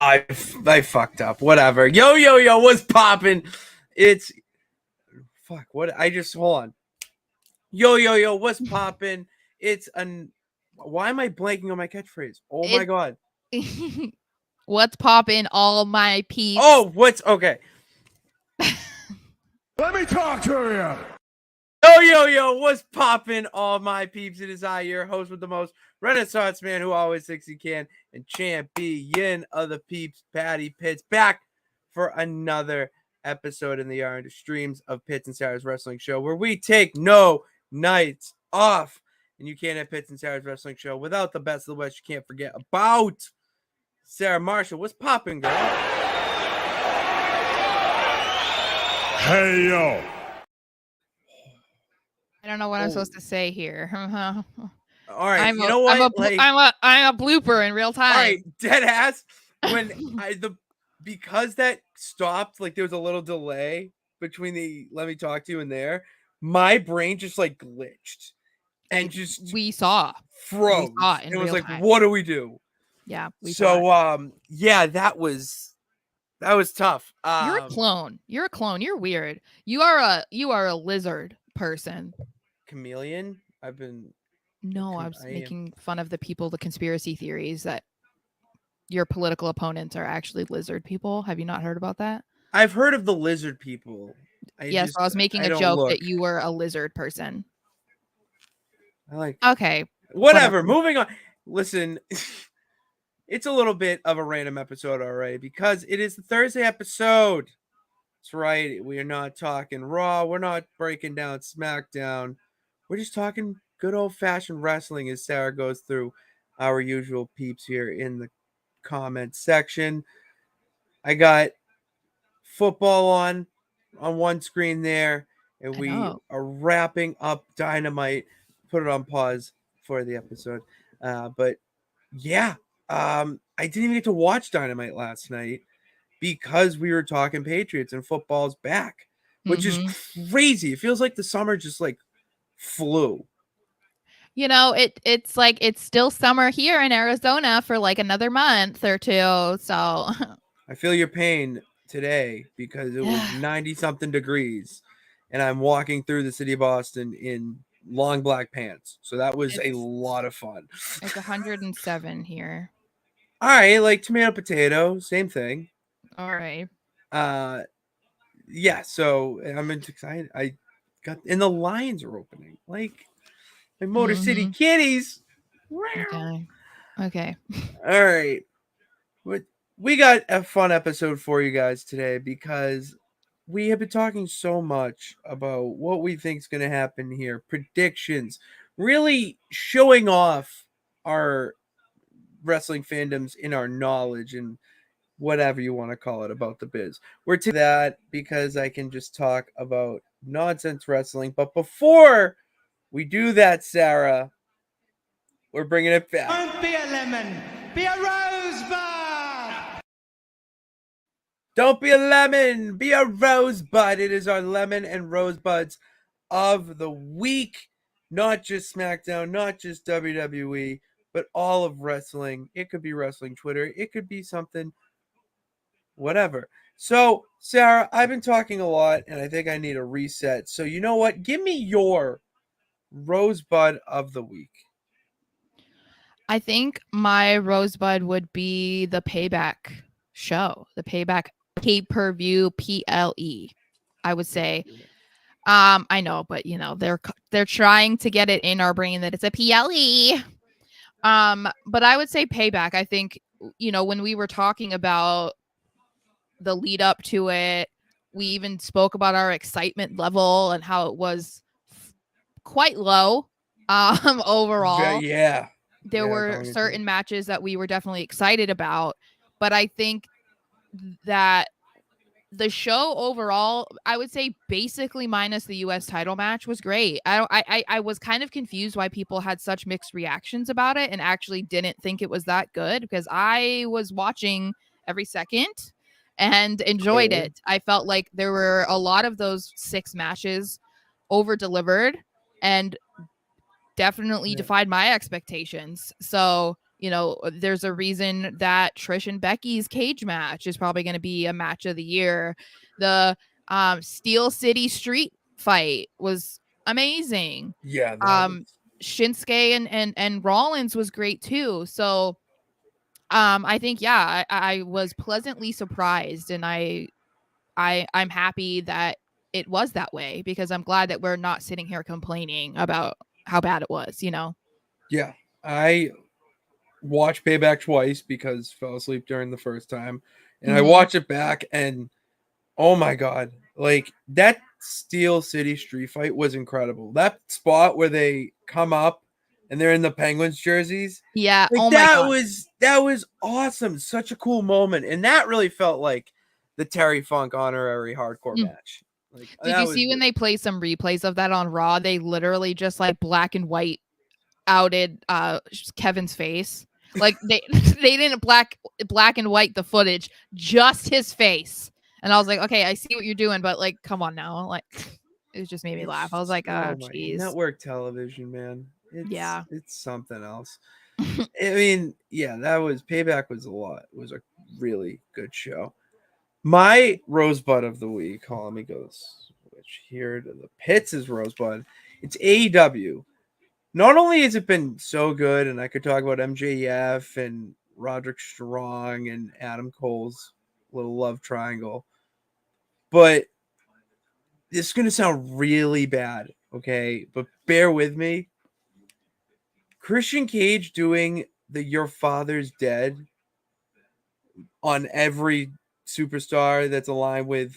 I fucked up. Whatever. Yo, what's poppin'? It's fuck. What? Hold on. Yo, what's poppin'? It's an. Why am I blanking on my catchphrase? Oh my god. What's poppin', all my peeps? Oh, what's okay? Let me talk to you. Yo, what's poppin', all my peeps? It is I, your host with the most, Renaissance man who always thinks he can, and champion of the peeps, Patty Pitts, back for another episode in the Yarn Streams of Pitts and Sara's Wrestling Show, where we take no nights off. And you can't have Pitts and Sara's Wrestling Show without the best of the West. You can't forget about Sarah Marshall. What's poppin', girl? Hey, yo. I don't know what I'm supposed to say here. All right, you know what? I'm a blooper in real time. All right, dead ass. When because that stopped, like there was a little delay between the "let me talk to you" and there, my brain just like glitched and just we saw froze. We saw it in it was real like, time. what do we do? Yeah. Yeah, that was tough. You're a clone. You're weird. You are a lizard person. Chameleon. I was making fun of the conspiracy theories that your political opponents are actually lizard people. Have you not heard about that? I've heard of the lizard people. I was making a joke that you were a lizard person. Okay. Whatever. Moving on. Listen, it's a little bit of a random episode already because it is the Thursday episode. That's right. We are not talking Raw. We're not breaking down SmackDown. We're just talking good old-fashioned wrestling as Sarah goes through our usual peeps here in the comment section. I got football on one screen there, and we are wrapping up Dynamite. Put it on pause for the episode. But yeah, I didn't even get to watch Dynamite last night because we were talking Patriots and football's back, which is crazy. It feels like the summer just like flew. You know, it's like it's still summer here in Arizona for like another month or two. So I feel your pain today because it was 90-something degrees, and I'm walking through the city of Boston in long black pants. So that was a lot of fun. It's 107 here. All right, like tomato, potato, same thing. All right. Yeah, so I'm excited. And the Lions are opening. Like Motor City Kitties. Okay. All right. We got a fun episode for you guys today because we have been talking so much about what we think is going to happen here, predictions, really showing off our wrestling fandoms in our knowledge and whatever you want to call it about the biz. We're to that because I can just talk about nonsense wrestling. But before we do that, Sarah, we're bringing it back. Don't be a lemon, be a rosebud. Don't be a lemon, be a rosebud. It is our lemon and rosebuds of the week. Not just SmackDown, not just WWE, but all of wrestling. It could be wrestling Twitter. It could be something, whatever. So, Sarah, I've been talking a lot, and I think I need a reset. So, you know what? Give me your rosebud of the week. I think my rosebud would be the Payback show, the Payback pay-per-view PLE. I would say, I know, but you know they're trying to get it in our brain that it's a PLE. But I would say Payback. I think when we were talking about the lead up to it, we even spoke about our excitement level and how it was quite low overall. Yeah. There were certain matches that we were definitely excited about, but I think that the show overall, I would say basically minus the US title match, was great. I was kind of confused why people had such mixed reactions about it and actually didn't think it was that good, because I was watching every second and enjoyed it. I felt like there were a lot of those 6 matches over delivered and definitely defied my expectations. So You know, there's a reason that Trish and Becky's cage match is probably going to be a match of the year. The Steel City Street fight was amazing. Yeah, that was. Shinsuke and Rollins was great too. So I think I was pleasantly surprised, and I'm happy that it was that way, because I'm glad that we're not sitting here complaining about how bad it was, you know. Yeah, I watched Payback twice because fell asleep during the first time, and I watched it back, and oh my god, like that Steel City Street fight was incredible. That spot where they come up and they're in the Penguins jerseys, Yeah. like Oh my god. that was awesome. Such a cool moment, and that really felt like the Terry Funk honorary hardcore match. Like Did you see when they play some replays of that on Raw? They literally just like black and white outed Kevin's face. Like they they didn't black and white the footage, just his face. And I was like, okay, I see what you're doing, but like, come on now. Like, it just made me laugh. I was like, oh, my jeez. network television, man. Yeah. It's something else. I mean, yeah, that was Payback was a lot. It was a really good show. My Rosebud of the week, let me go switch here to the pits is Rosebud. It's AEW. Not only has it been so good, and I could talk about MJF and Roderick Strong and Adam Cole's little love triangle, but this is going to sound really bad, okay? But bear with me. Christian Cage doing the Your Father's Dead on every superstar that's aligned with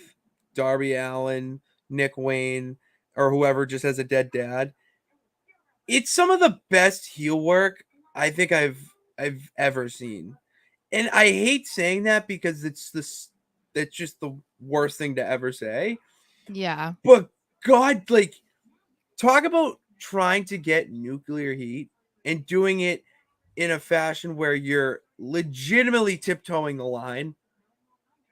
Darby Allin, Nick Wayne, or whoever just has a dead dad. It's some of the best heel work I think I've ever seen. And I hate saying that because that's just the worst thing to ever say. Yeah. But God, like, talk about trying to get nuclear heat and doing it in a fashion where you're legitimately tiptoeing the line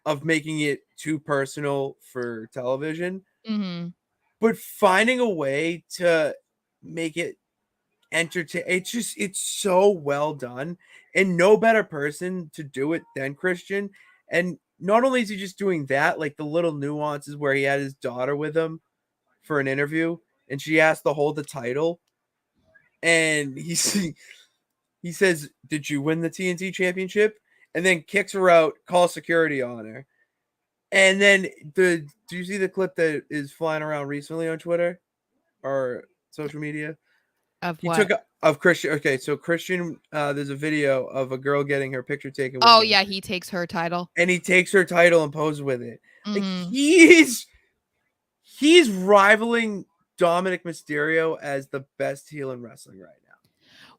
of making it too personal for television, but finding a way to make it entertain. It's so well done, and no better person to do it than Christian. And not only is he just doing that, like the little nuances where he had his daughter with him for an interview, and she asked to hold the title, and he says, "Did you win the TNT championship?" And then kicks her out, calls security on her. And then do you see the clip that is flying around recently on Twitter or social media? Of He what? took of Christian. Okay, so Christian, there's a video of a girl getting her picture taken with Oh him, yeah, he takes her title. and he takes her title and poses with it. Like Mm-hmm. he's rivaling Dominic Mysterio as the best heel in wrestling right now.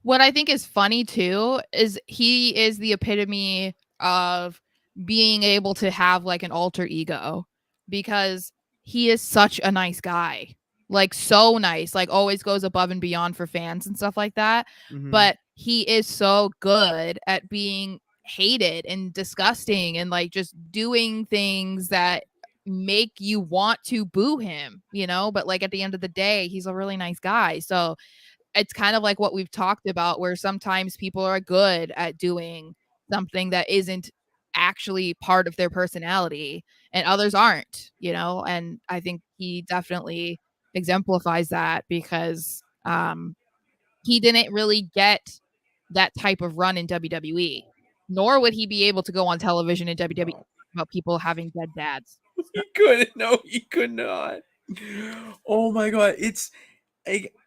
What I think is funny too is he is the epitome of being able to have like an alter ego, because he is such a nice guy. Like so nice, like always goes above and beyond for fans and stuff like that. Mm-hmm. But he is so good at being hated and disgusting and like just doing things that make you want to boo him, you know? But like at the end of the day, he's a really nice guy. So it's kind of like what we've talked about, where sometimes people are good at doing something that isn't actually part of their personality and others aren't, you know? And I think he definitely exemplifies that, because he didn't really get that type of run in WWE, nor would he be able to go on television in WWE No. about people having dead dads. He couldn't. No, he could not. Oh my god,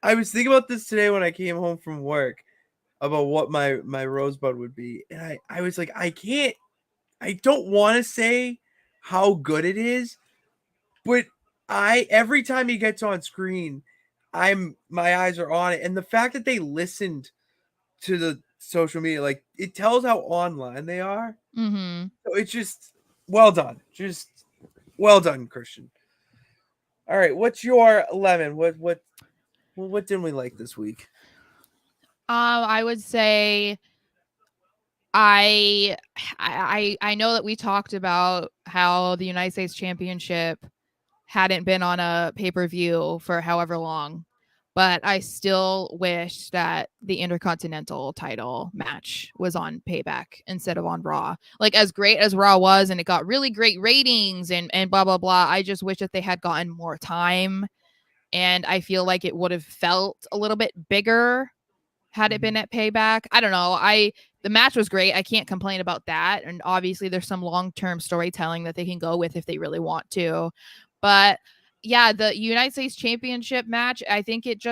I was thinking about this today when I came home from work about what my Rosebud would be, and I was like, I don't want to say how good it is, but every time he gets on screen, my eyes are on it, and the fact that they listened to the social media, like it tells how online they are. Mm-hmm. So it's just well done, Christian. All right, what's your 11? What didn't we like this week? I would say I know that we talked about how the United States Championship hadn't been on a pay-per-view for however long. but I still wish that the Intercontinental title match was on Payback instead of on Raw. Like, as great as Raw was, and it got really great ratings and blah, blah, blah, I just wish that they had gotten more time. And I feel like it would have felt a little bit bigger had it been at Payback. I don't know. The match was great. I can't complain about that. And obviously there's some long-term storytelling that they can go with if they really want to. But yeah, the United States Championship match, I think it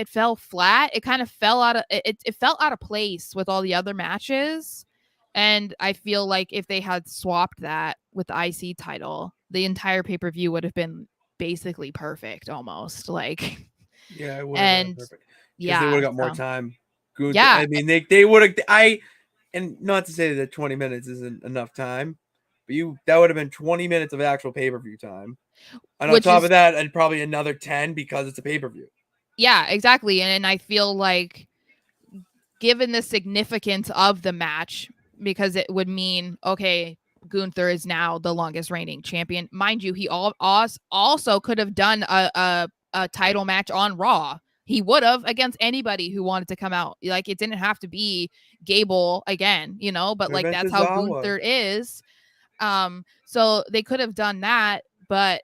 fell flat. It kind of fell out of it felt out of place with all the other matches. And I feel like if they had swapped that with the IC title, the entire pay-per-view would have been basically perfect almost. Like, Yeah, it would have been and perfect. Because yeah, they would have got more so, time. yeah, I mean, they would have. And not to say that 20 minutes isn't enough time, but that would have been 20 minutes of actual pay-per-view time. And on which top is of that, and probably another 10 because it's a pay-per-view. yeah, exactly. And I feel like, given the significance of the match, because it would mean, okay, Gunther is now the longest reigning champion. Mind you, he also could have done a title match on Raw. He would have against anybody who wanted to come out. Like, it didn't have to be Gable again, but like, that's how Gunther is. So they could have done that, but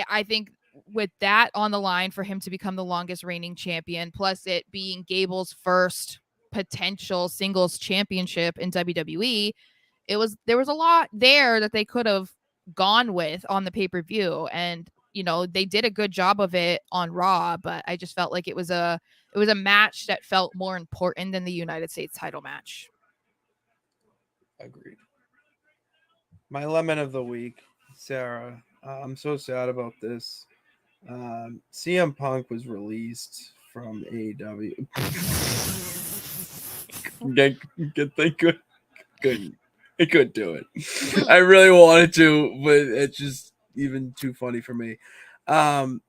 I think with that on the line for him to become the longest reigning champion, plus it being Gable's first potential singles championship in WWE, there was a lot there that they could have gone with on the pay-per-view. And they did a good job of it on Raw, but I just felt like it was a match that felt more important than the United States title match. Agreed. My lemon of the week, Sarah. I'm so sad about this. CM Punk was released from AEW. I couldn't do it. I really wanted to, but it's just even too funny for me. No,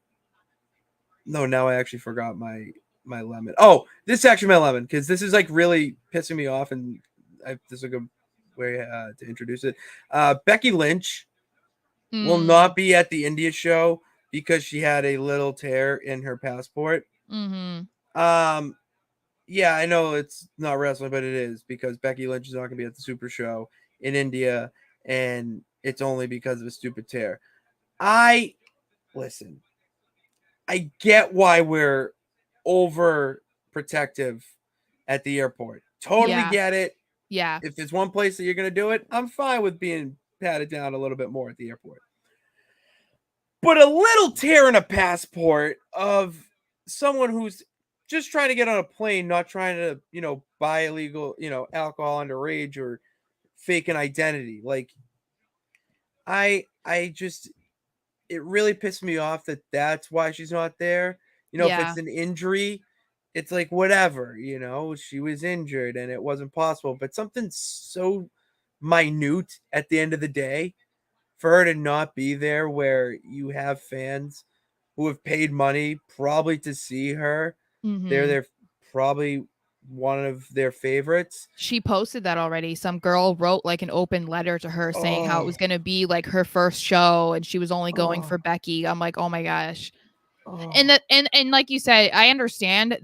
now I actually forgot my lemon. Oh, this is actually my lemon because this is like really pissing me off, and this is a good way to introduce it. Becky Lynch will not be at the India show because she had a little tear in her passport. Yeah, I know it's not wrestling, but it is because Becky Lynch is not going to be at the Super Show in India, and it's only because of a stupid tear. Listen, I get why we're overprotective at the airport. Totally get it. Yeah. If it's one place that you're going to do it, I'm fine with being patted down a little bit more at the airport. But a little tear in a passport of someone who's just trying to get on a plane, not trying to, buy illegal, alcohol underage or fake an identity. Like, it really pissed me off that's why she's not there. If it's an injury, it's like, whatever, she was injured and it wasn't possible, but something so minute at the end of the day for her to not be there, where you have fans who have paid money probably to see her. They're probably one of their favorites. She posted that already. Some girl wrote like an open letter to her saying how it was going to be like her first show and she was only going for Becky. I'm like, oh my gosh. And like you said, I understand,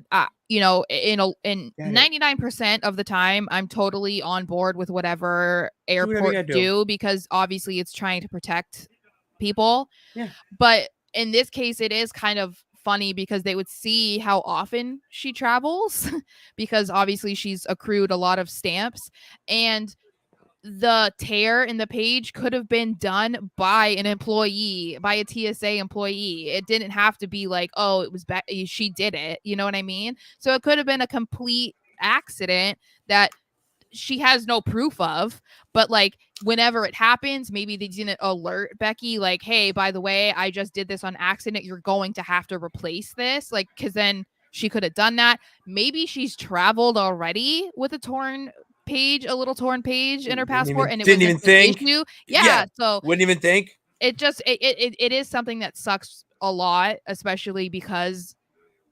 in 99% of the time, I'm totally on board with whatever airports do, because obviously it's trying to protect people. Yeah. But in this case, it is kind of funny because they would see how often she travels because obviously she's accrued a lot of stamps, and the tear in the page could have been done by an employee, by a TSA employee. It didn't have to be like, oh, it was she did it. You know what I mean? So it could have been a complete accident that she has no proof of, but like, whenever it happens, maybe they didn't alert Becky like, hey, by the way, I just did this on accident. You're going to have to replace this. Like, because then she could have done that. Maybe she's traveled already with a little torn page in her passport, and it didn't was even think. Issue. Yeah, so wouldn't even think. It just it is something that sucks a lot, especially because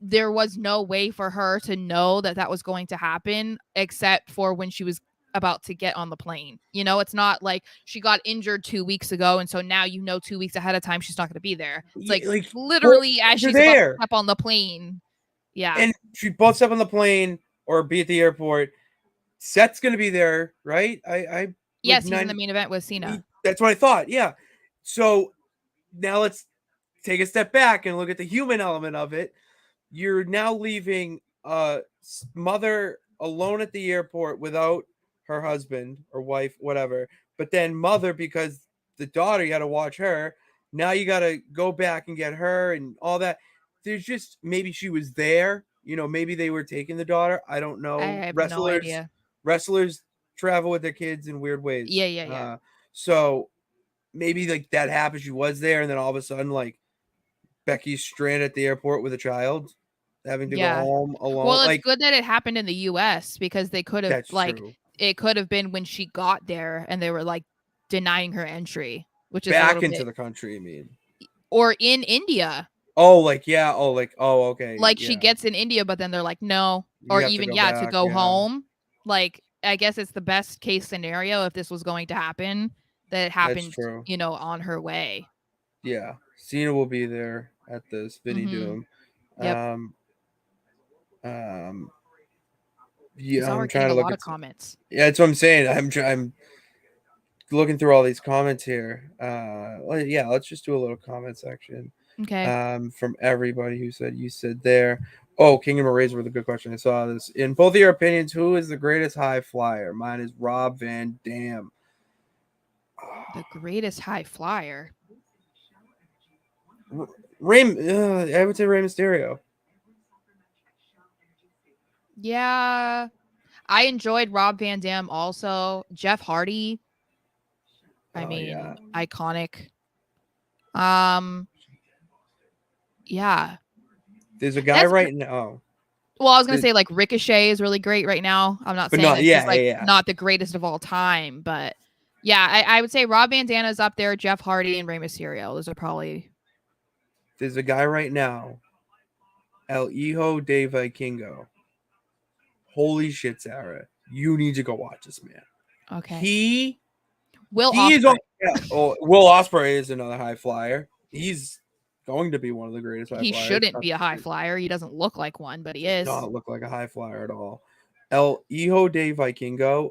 there was no way for her to know that was going to happen, except for when she was about to get on the plane. You know, it's not like she got injured 2 weeks ago, and so now 2 weeks ahead of time she's not going to be there. It's like literally as she's about to step on the plane. Yeah. And she both step on the plane or be at the airport. Seth's going to be there, right? Yes, he's in the main event with Cena. That's what I thought. Yeah. So now let's take a step back and look at the human element of it. You're now leaving mother alone at the airport without her husband or wife, whatever. But then mother, because the daughter, you got to watch her. Now you got to go back and get her and all that. There's just, maybe she was there. You know, maybe they were taking the daughter. I don't know. I have no idea. Wrestlers travel with their kids in weird ways. Yeah. So maybe like that happened. She was there, and then all of a sudden, like Becky's stranded at the airport with a child, having to go home alone. Well, it's good that it happened in the U.S. because they could have true. It could have been when she got there and they were like denying her entry, which is back into the country. I mean, or in India. Oh, okay. Like she gets in India, but then they're like, no, or even to go home. Like, I guess it's the best case scenario if this was going to happen, that it happened, on her way. Yeah, Cena will be there at this Vinny Doom. Yep. Yeah, I'm trying to look at comments. Yeah, that's what I'm saying. I'm looking through all these comments here. Yeah, let's just do a little comment section. Okay. From everybody who said you said there. Oh, Kingdom of Razor with a good question. I saw this. In both of your opinions, who is the greatest high flyer? Mine is Rob Van Dam. The greatest high flyer. I would say Rey Mysterio. Yeah, I enjoyed Rob Van Dam also. Jeff Hardy. Iconic. Yeah. There's a guy right now. Well, I was gonna say like Ricochet is really great right now. I'm not saying he's not the greatest of all time, but yeah, I would say Rob Van Dam is up there. Jeff Hardy and Rey Mysterio. Those are probably. There's a guy right now, El Hijo de Vikingo. Holy shit, Sarah! You need to go watch this man. Okay. Will Ospreay is another high flyer. He's going to be one of the greatest high flyers. He shouldn't be a high flyer. He doesn't look like one, but he is. Does not look like a high flyer at all. El Hijo de Vikingo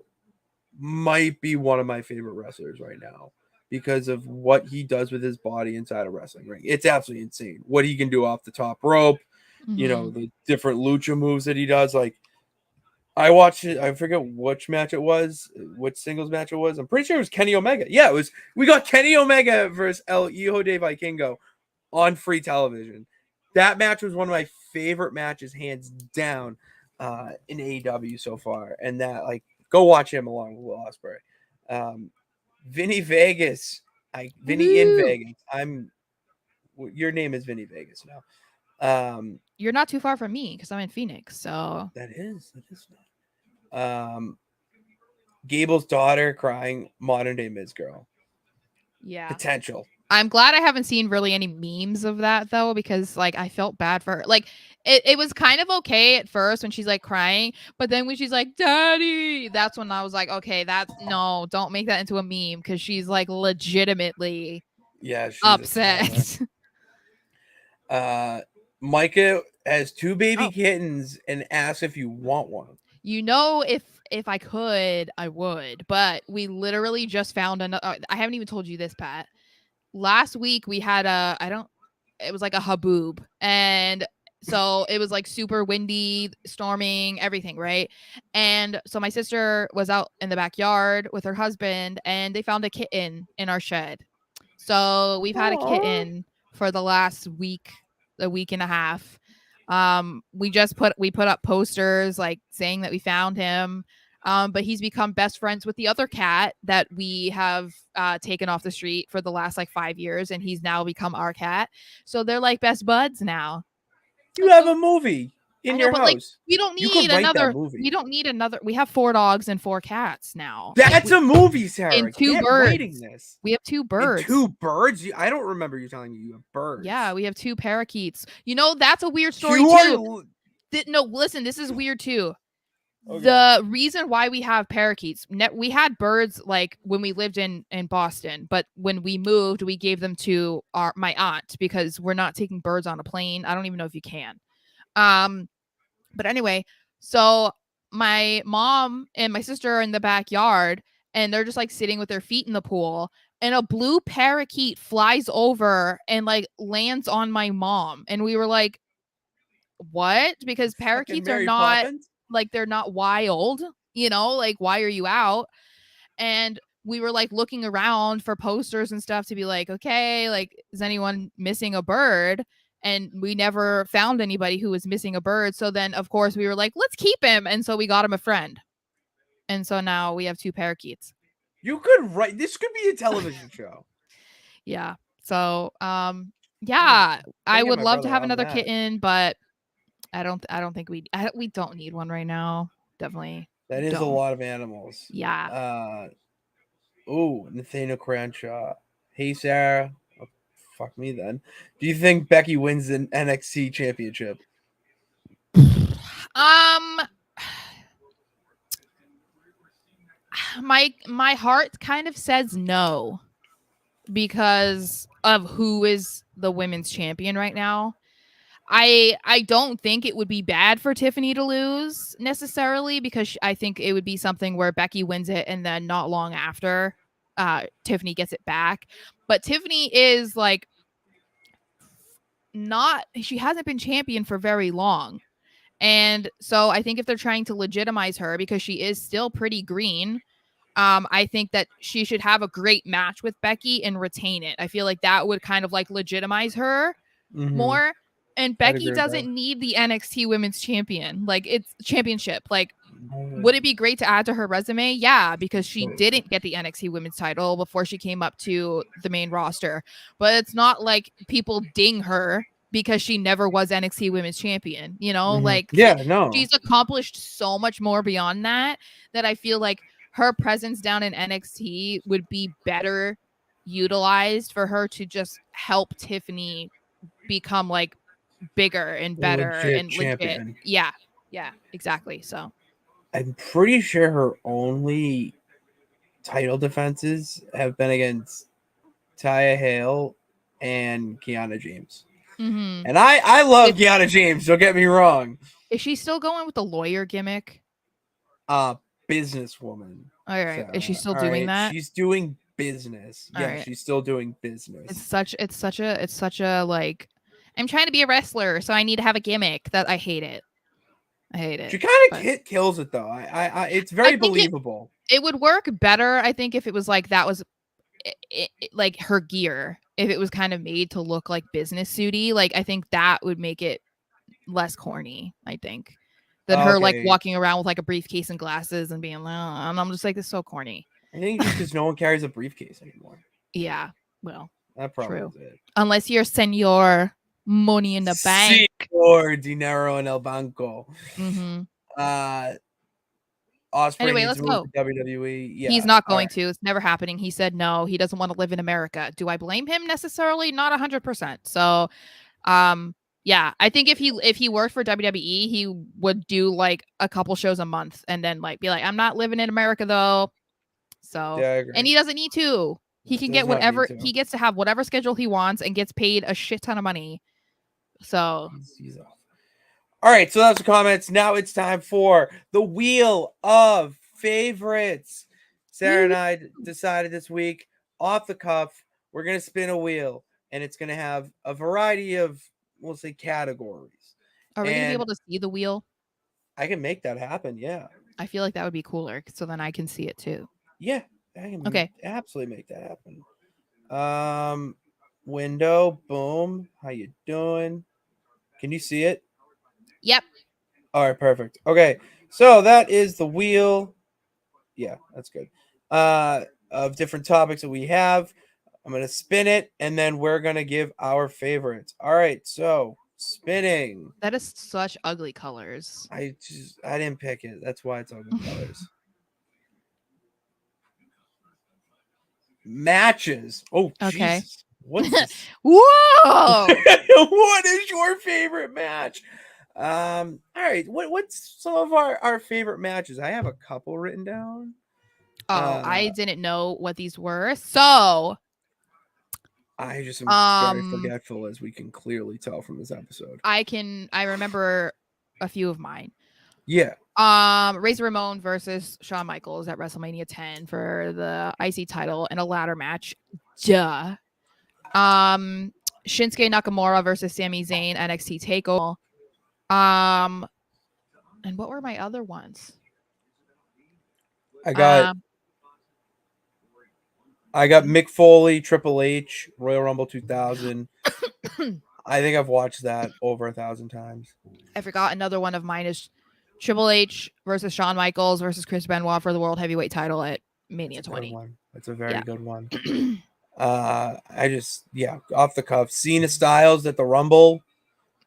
might be one of my favorite wrestlers right now because of what he does with his body inside a wrestling ring. It's absolutely insane what he can do off the top rope. The different lucha moves that he does. Like, I watched it. I forget which match it was, which singles match it was. I'm pretty sure it was Kenny Omega. Yeah, it was. We got Kenny Omega versus El Hijo de Vikingo on free television. That match was one of my favorite matches, hands down, in AEW so far. And that, like, go watch him along with Will Ospreay. Vinny Vegas. Vinny in Vegas. Your name is Vinny Vegas now. You're not too far from me because I'm in Phoenix, so that is Gable's daughter crying, modern day Miz girl. Yeah, potential. I'm glad I haven't seen really any memes of that though, because like I felt bad for her. Like it was kind of okay at first when she's like crying, but then when she's like, "Daddy," that's when I was like, okay, don't make that into a meme because she's like legitimately she's upset. Micah has 2 baby kittens and asks if you want one. If I could, I would, but we literally just found another. I haven't even told you this, Pat. Last week we had it was like a haboob, and so it was like super windy, storming, everything, right? And so my sister was out in the backyard with her husband, and they found a kitten in our shed. So we've had a kitten for the last week, a week and a half. We put up posters like saying that we found him. But he's become best friends with the other cat that we have taken off the street for the last like 5 years, and he's now become our cat. So they're like best buds now. You have a movie in your house. Like, we don't need another. We don't need another. We have 4 dogs and 4 cats now. That's a movie, Sarah. And 2 birds. This. We have 2 birds. And 2 birds? I don't remember you telling me you have birds. Yeah, we have 2 parakeets. That's a weird story too. No, listen, this is weird too. Okay. The reason why we have parakeets, we had birds like when we lived in Boston, but when we moved, we gave them to my aunt because we're not taking birds on a plane. I don't even know if you can. But anyway, so my mom and my sister are in the backyard and they're just like sitting with their feet in the pool, and a blue parakeet flies over and like lands on my mom, and we were like, what? Because Fucking parakeets are Mary not Poppins. like, they're not wild, like, why are you out? And we were like looking around for posters and stuff to be like, okay, like, is anyone missing a bird? And we never found anybody who was missing a bird. So then of course we were like, let's keep him. And so we got him a friend. And so now we have 2 parakeets. You could write. This could be a television show. Yeah. So yeah, I get would my love to brother have on another that. kitten, but I don't think we don't need one right now. Definitely. That is a don't. lot of animals. Yeah. Nathaniel Crenshaw. Hey, Sarah. Oh, fuck me then. Do you think Becky wins the NXT championship? My heart kind of says no because of who is the women's champion right now. I don't think it would be bad for Tiffany to lose necessarily, because I think it would be something where Becky wins it and then not long after Tiffany gets it back. But Tiffany is like she hasn't been champion for very long. And so I think if they're trying to legitimize her because she is still pretty green, I think that she should have a great match with Becky and retain it. I feel like that would kind of like legitimize her more. And Becky doesn't need the NXT Women's Champion. Like, it's championship. Like, would it be great to add to her resume? Yeah, because she didn't get the NXT Women's title before she came up to the main roster. But it's not like people ding her because she never was NXT Women's Champion. Like, she's accomplished so much more beyond that I feel like her presence down in NXT would be better utilized for her to just help Tiffany become like bigger and better and legit. Yeah, exactly. So I'm pretty sure her only title defenses have been against Taya Hale and Kiana James. mm-hmm. And I love Kiana James, don't get me wrong. Is she still going with the lawyer gimmick? Businesswoman. All right. Is she still doing that? She's doing business. All Yeah, right. she's still doing business. It's such a like, I'm trying to be a wrestler, so I need to have a gimmick. That I hate it. She kind of kills it though. It's very believable. It would work better, I think, if it was like that was like her gear. If it was kind of made to look like business suity, like I think that would make it less corny. I think than her like walking around with like a briefcase and glasses and being like, oh, and I'm just like, it's so corny. I think just because no one carries a briefcase anymore. Yeah, well, that probably is it. Unless you're Senor Money in the Bank, or Dinero en el Banco. Mm-hmm. Ospreay anyway, let's go. WWE. Yeah, he's not going to. It's never happening. He said no. He doesn't want to live in America. Do I blame him necessarily? Not 100%. So, yeah, I think if he worked for WWE, he would do like a couple shows a month and then like be like, I'm not living in America though. So, yeah, and he doesn't need to. He can get whatever he gets to have whatever schedule he wants and gets paid a shit ton of money. So, all right, so that's the comments. Now it's time for the Wheel of Favorites. Sarah and I decided this week, off the cuff, we're going to spin a wheel, and it's going to have a variety of, we'll say, categories. Are we going to be able to see the wheel? I can make that happen, yeah. I feel like that would be cooler, so then I can see it too. Yeah, I can absolutely make that happen. Window, boom. How you doing? Can you see it? Yep. All right, perfect. Okay, so that is the wheel. Yeah, that's good. Of different topics that we have. I'm going to spin it, and then we're going to give our favorites. All right, so spinning. That is such ugly colors. I didn't pick it. That's why it's ugly colors. Matches. Oh, okay. Jesus. What's this? Whoa! What is your favorite match? All right. What's some of our favorite matches? I have a couple written down. Oh, I didn't know what these were. So, I just am very um, forgetful, as we can clearly tell from this episode. I remember a few of mine. Yeah. Razor Ramon versus Shawn Michaels at WrestleMania 10 for the IC title in a ladder match. Duh. Shinsuke Nakamura versus Sami Zayn NXT Takeover. And what were my other ones? I got Mick Foley, Triple H, Royal Rumble 2000. I think I've watched that over 1,000 times. I forgot another one of mine is Triple H versus Shawn Michaels versus Chris Benoit for the World Heavyweight title at Mania 20. That's a very good one. Yeah. Off the cuff, Cena Styles at the Rumble.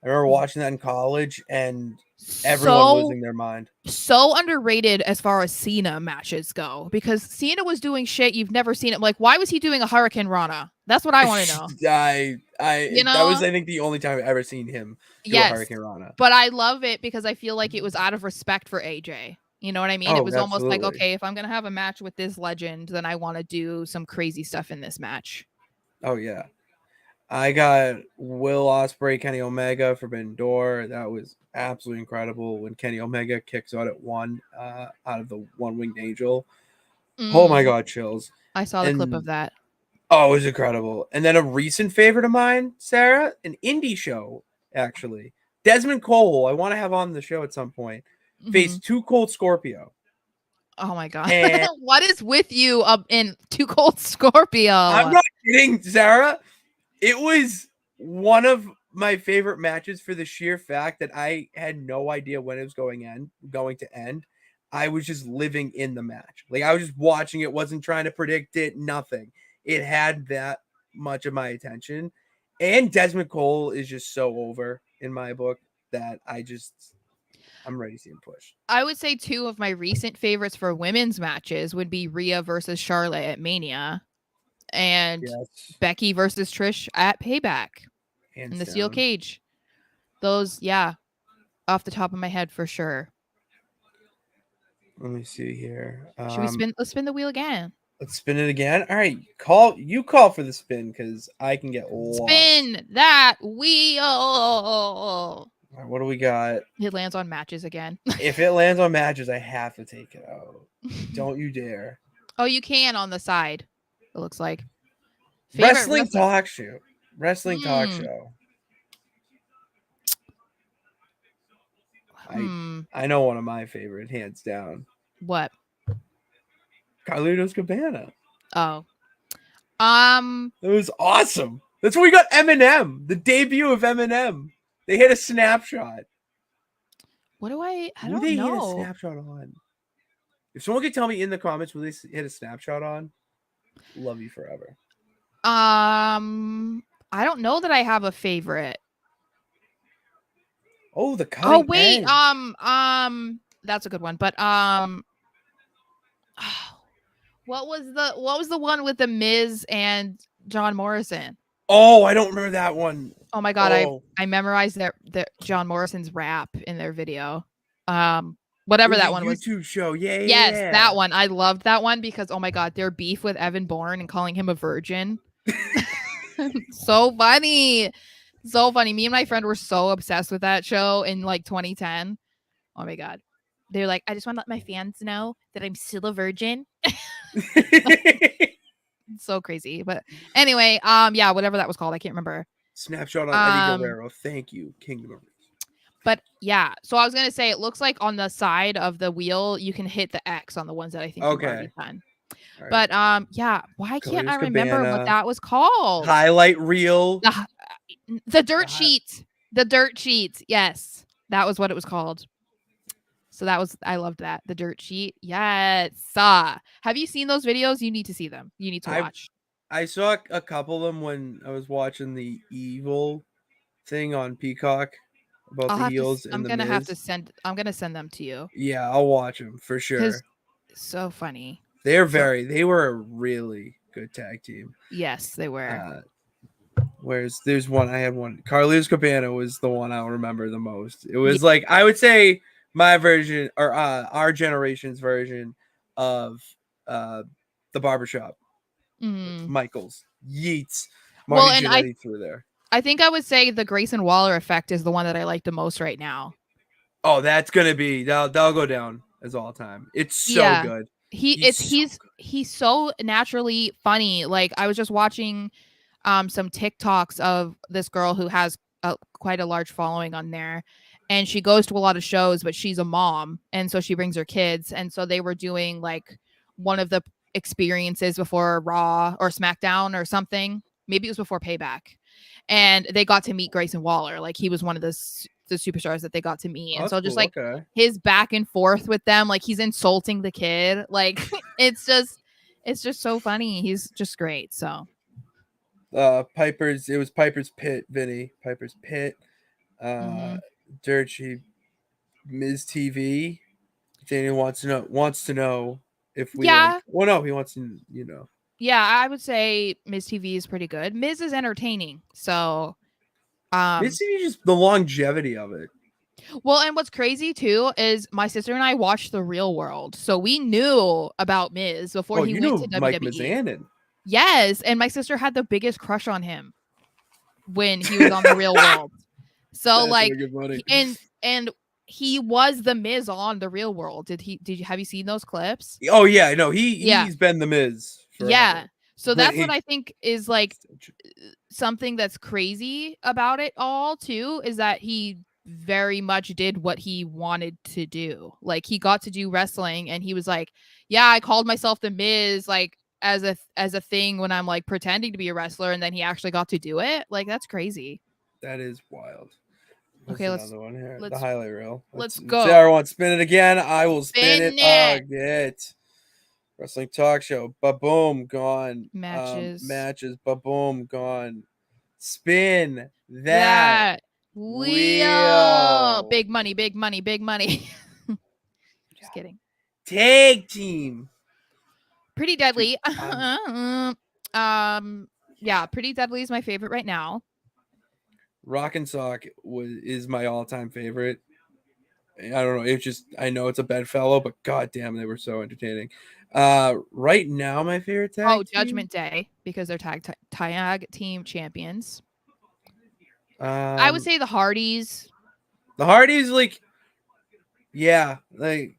I remember watching that in college and everyone losing their mind. So underrated as far as Cena matches go, because Cena was doing shit you've never seen it. Like, why was he doing a Hurricane Rana? That's what I want to know. That was, I think, the only time I've ever seen him do a Hurricane Rana. But I love it because I feel like it was out of respect for AJ. You know what I mean? It was almost like, okay, if I'm going to have a match with this legend, then I want to do some crazy stuff in this match. Oh, yeah. I got Will Ospreay, Kenny Omega, Forbidden Door. That was absolutely incredible when Kenny Omega kicks out at one out of the one-winged angel. Oh my God, chills. I saw the clip of that. Oh, it was incredible. And then a recent favorite of mine, Sarah, an indie show, actually. Desmond Cole, I want to have on the show at some point, faced Too Cold Scorpio. Oh my God. What is with you in Too Cold Scorpio? I'm not kidding, Sarah. It was one of my favorite matches for the sheer fact that I had no idea when it was going to end. I was just living in the match. Like, I was just watching it, wasn't trying to predict it, nothing. It had that much of my attention. And Desmond Cole is just so over in my book that I'm ready to see him push. I would say two of my recent favorites for women's matches would be Rhea versus Charlotte at Mania and Becky versus Trish at Payback in the steel cage. Those, off the top of my head for sure. Let me see here. Should we spin? Let's spin the wheel again. Let's spin it again. All right, call for the spin because I can get lost. Spin that wheel. All right, what do we got? It lands on matches again. If it lands on matches, I have to take it out. Don't you dare. Oh, you can on the side. It looks like. Wrestling talk show. Wrestling talk show. I know one of my favorite, hands down. What? Carlitos Cabana. Oh. It was awesome. That's where we got Eminem. The debut of Eminem. They hit a snapshot. What do I don't know. Who they hit a snapshot on? If someone could tell me in the comments who they hit a snapshot on, love you forever. I don't know that I have a favorite. Oh, the cutting. Oh wait, edge. That's a good one. But what was the one with the Miz and John Morrison? Oh, I don't remember that one. Oh my God, I memorized their John Morrison's rap in their video. Whatever that one was. YouTube show, Yes, that one. I loved that one because oh my God, their beef with Evan Bourne and calling him a virgin. So funny. So funny. Me and my friend were so obsessed with that show in like 2010. Oh my God. They're like, I just want to let my fans know that I'm still a virgin. So crazy. But anyway, whatever that was called. I can't remember. Snapshot on Eddie Guerrero. Thank you, Kingdom of Reason. But yeah, so I was gonna say it looks like on the side of the wheel you can hit the X on the ones that I think you've already done. Right. But why can't I remember what that was called? Highlight reel. The dirt sheet. The dirt sheet. Yes, that was what it was called. So I loved that. The dirt sheet. Yes. Have you seen those videos? You need to see them. You need to watch. I saw a couple of them when I was watching the Evil thing on Peacock about the heels and the Miz. I'm gonna send them to you. Yeah, I'll watch them for sure. So funny. They were a really good tag team. Yes, they were. Whereas there's one I had one. Carlos Cabana was the one I remember the most. It was Yeah. like I would say my version or our generation's version of the barbershop. Mm. Michaels, Yeats, Well, Marty and Jannetty through there. I think I would say the Grayson Waller effect is the one that I like the most right now. Oh, that's gonna be that'll go down as all time. It's so Yeah. good. He's so naturally funny. Like I was just watching some TikToks of this girl who has quite a large following on there, and she goes to a lot of shows, but she's a mom, and so she brings her kids, and so they were doing like one of the experiences before Raw or SmackDown or something. Maybe it was before Payback, and they got to meet Grayson Waller. Like he was one of the superstars that they got to meet, Oh, and that's so just cool. like Okay. his back and forth with them, like he's insulting the kid, like it's just so funny. He's just great. So Piper's. It was Piper's Pit, Vinny. Piper's Pit. mhm. Dirt Sheep. Ms. TV. Daniel wants to know if we like. Yeah, Well, no, he wants to. You know. yeah, I would say Miz TV is pretty good. Miz is entertaining. So, Ms. TV just the longevity of it. well, and what's crazy too is my sister and I watched The Real World. So we knew about Miz before Oh, he you went to know Mike WWE. Mizanin. Yes, and my sister had the biggest crush on him when he was on The Real World. So That's like really good money. and he was the Miz on The Real World. Did you have you seen those clips? Oh yeah, no, Yeah. he's been the Miz forever. Yeah. So that's what He- I think is like something that's crazy about it all too is that he very much did what he wanted to do. Like he got to do wrestling and he was like, "Yeah, I called myself the Miz like as a thing when I'm like pretending to be a wrestler and then he actually got to do it." Like that's crazy. That is wild. Okay, Another one here. The let's highlight reel. let's Sara go. wants spin it again. I will spin Spin it it. again. Wrestling talk show. Ba-boom, gone. Matches. Matches. Ba-boom, gone. Spin that That wheel. wheel. Big money, big money, big money. Just kidding. Tag team. Pretty Deadly. Dude, Yeah, Pretty Deadly is my favorite right now. Rock and Sock is my all-time favorite. I don't know. It's just I know it's a bedfellow, but goddamn, they were so entertaining. Right now, my favorite tag team. Judgment Day because they're tag team champions. I I would say the Hardys. The Hardys, like, yeah, like,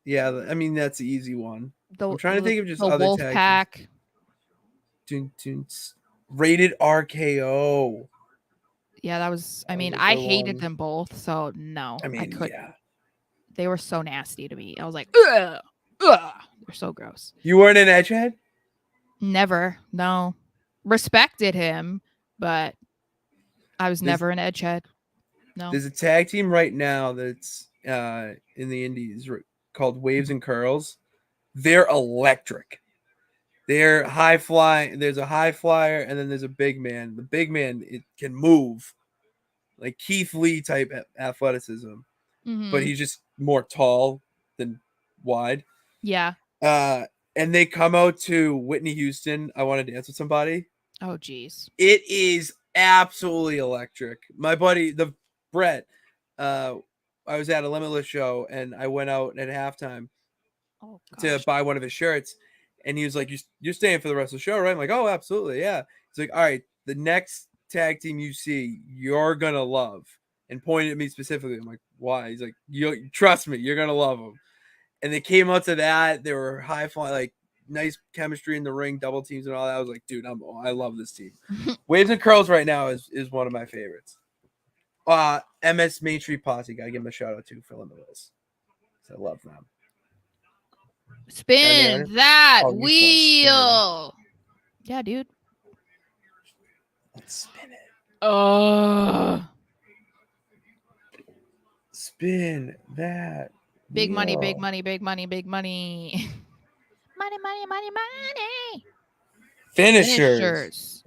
yeah. I mean, that's the easy one. I'm trying to think of just the other Wolf tag Pack. teams. Rated RKO. Yeah, that was. I mean, was a I good hated one. them both, so no, I mean, couldn't. yeah. They were so nasty to me. I was like, ugh, ugh. They're so gross. You weren't an edgehead? Never, no. Respected him, but I was never an edgehead. No. There's a tag team right now that's in the Indies called Waves and Curls. They're electric. They're high flying. There's a high flyer, and then there's a big man. The big man it can move, like Keith Lee type athleticism, but he's just more tall than wide. Yeah. And they come out to Whitney Houston. I Want to Dance with Somebody. Oh, geez. It is absolutely electric. My buddy, the Brett, I was at a Limitless show and I went out at halftime to buy one of his shirts. And he was like, you're staying for the rest of the show, right? I'm like, oh, absolutely. Yeah. He's like, all right, the next tag team you see, you're going to love. And pointed at me specifically. I'm like, why? He's like, you trust me, you're going to love them. And they came out to that. They were high flying, like nice chemistry in the ring, double teams and all that. I was like, dude, I love this team. Waves and Curls right now is one of my favorites. MS Main Street Posse, gotta give them a shout out to for Limitless. I love them. Spin that wheel. Yeah, dude. Let's spin it. Spin that. Big wheel. money, big money, big money, big money. Money, money, money, money. Finishers.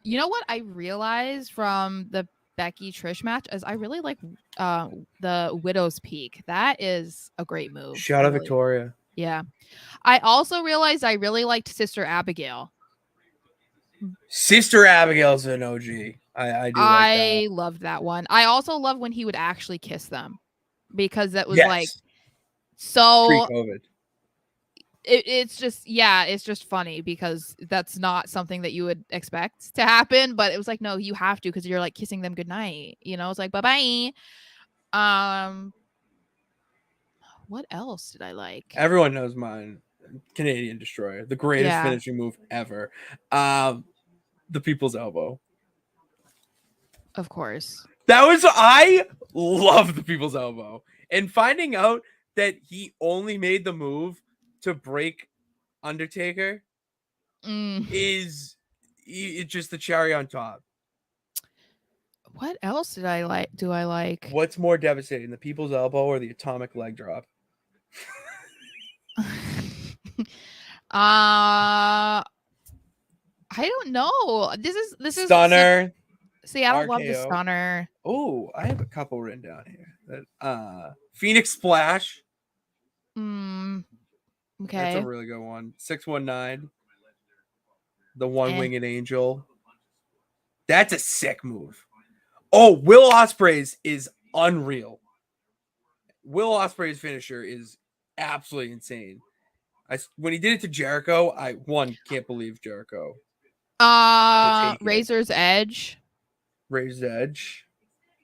You know what I realized from the Becky Trish match is I really like the Widow's Peak. That is a great move. Shout out Victoria. Yeah. I also realized I really liked Sister Abigail. Sister Abigail's an OG. I do like that. I loved that one. I also love when he would actually kiss them because that was like Yes, so pre-COVID. it's just funny because that's not something that you would expect to happen, but it was like, no, you have to because you're like kissing them goodnight. It's like bye-bye. What else did I like? Everyone knows mine. Canadian Destroyer, the greatest Yeah, finishing move ever. The People's Elbow. of course. I love the People's Elbow. And finding out that he only made the move to break Undertaker Mm. is it's just the cherry on top. What else did I like? Do I like? What's more devastating, the People's Elbow or the Atomic Leg Drop? I don't know. This is Stunner, see, I don't love the RKO. stunner. Oh, I have a couple written down here. Phoenix Splash. Mm, That's a okay. really good one. 619. The one Eh. winged angel. That's a sick move. Oh, Will Ospreay's is unreal. Will Ospreay's finisher is absolutely insane. When he did it to Jericho, I can't believe Jericho. Take it. Razor's Edge. Raised edge,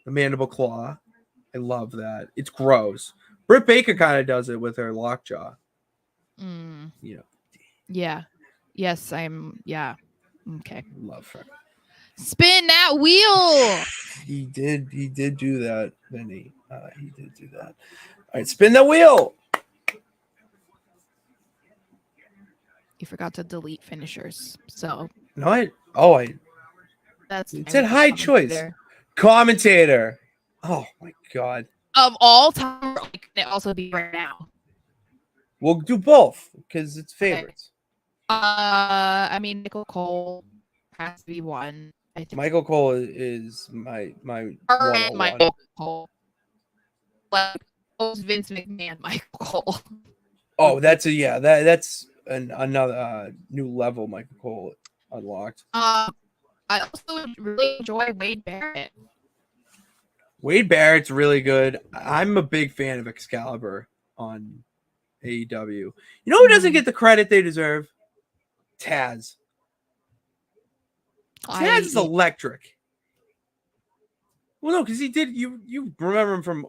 the mandible claw. I love that. It's gross. Britt Baker kind of does it with her lockjaw. Mm, You know, yeah. Yes, yeah. Okay. love her. Spin that wheel. He did do that, Vinny. He did do that. All right, spin the wheel. You forgot to delete finishers. So No, I that's it fine said with the high choice. commentator. Commentator. Oh my god. Of all time, like, can it also be right now? We'll do both because it's favorites. I mean, Michael Cole has to be one. I think. Michael Cole is my Or 101. Michael Cole. Like Vince McMahon, Michael Cole. Oh, that's another new level Michael Cole unlocked. I also really enjoy Wade Barrett. Wade Barrett's really good. I'm a big fan of Excalibur on AEW. You know who doesn't get the credit they deserve? Taz. Taz is electric. Well, no, because he did. You remember him from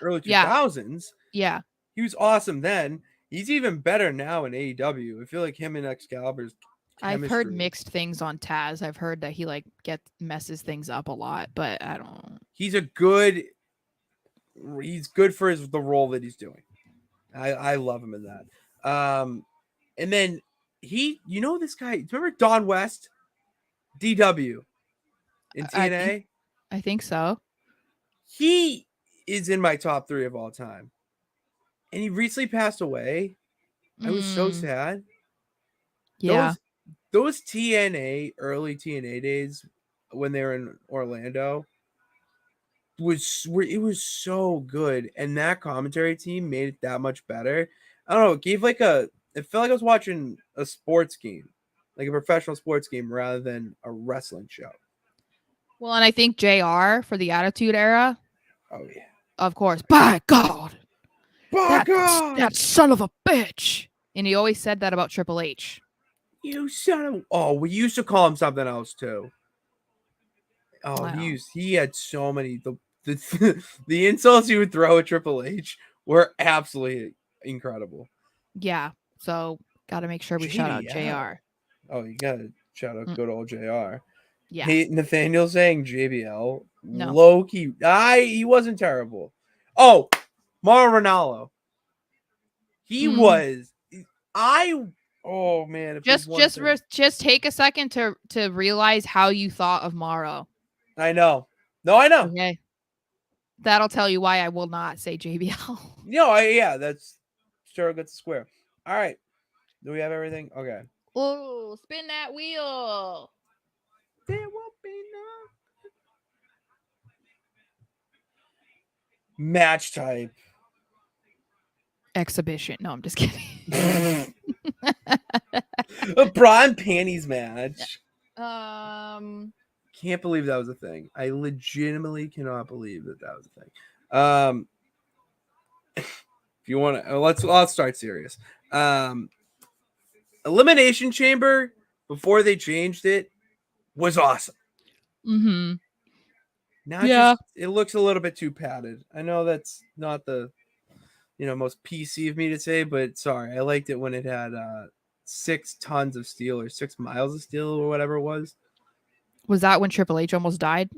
early 2000s. Yeah. He was awesome then. He's even better now in AEW. I feel like him and Excalibur's chemistry. I've heard mixed things on Taz. I've heard that he like messes things up a lot, but I don't. He's good for the role that he's doing. I love him in that. And then this guy. Remember Don West, DW, in TNA? I think so. He is in my top 3 of all time, and he recently passed away. I was so sad. Yeah. Those early TNA days when they were in Orlando it was so good, and that commentary team made it that much better. I don't know, it felt like I was watching a sports game, like a professional sports game rather than a wrestling show. Well, and I think JR for the Attitude Era. Oh yeah. Of course. By God. By God. That son of a bitch. And he always said that about Triple H. You son of... Oh, we used to call him something else too. Oh, Wow. he had so many the insults he would throw at Triple H were absolutely incredible. Yeah. So got to make sure we shout out JR. Oh, you got to shout out good old JR. Yeah. Hey, Nathaniel saying JBL. No. Low-key. He wasn't terrible. Oh, Mauro Ranallo. He was. Oh man. Just take a second to realize how you thought of Mauro. I know. No, I know. Okay. That'll tell you why I will not say JBL. No, that's sure gets square. All right. Do we have everything? Okay. Oh, spin that wheel. There will be no match type. Exhibition. No, I'm just kidding. A bra and panties match. Um, Can't believe that was a thing. I legitimately cannot believe that was a thing. If you want to, let's start serious. Elimination Chamber before they changed it was awesome. mm-hmm. Now Yeah. it looks a little bit too padded. I know that's not the most PC of me to say, but sorry, I liked it when it had 6 tons of steel or 6 miles of steel or whatever it was. Was that when Triple H almost died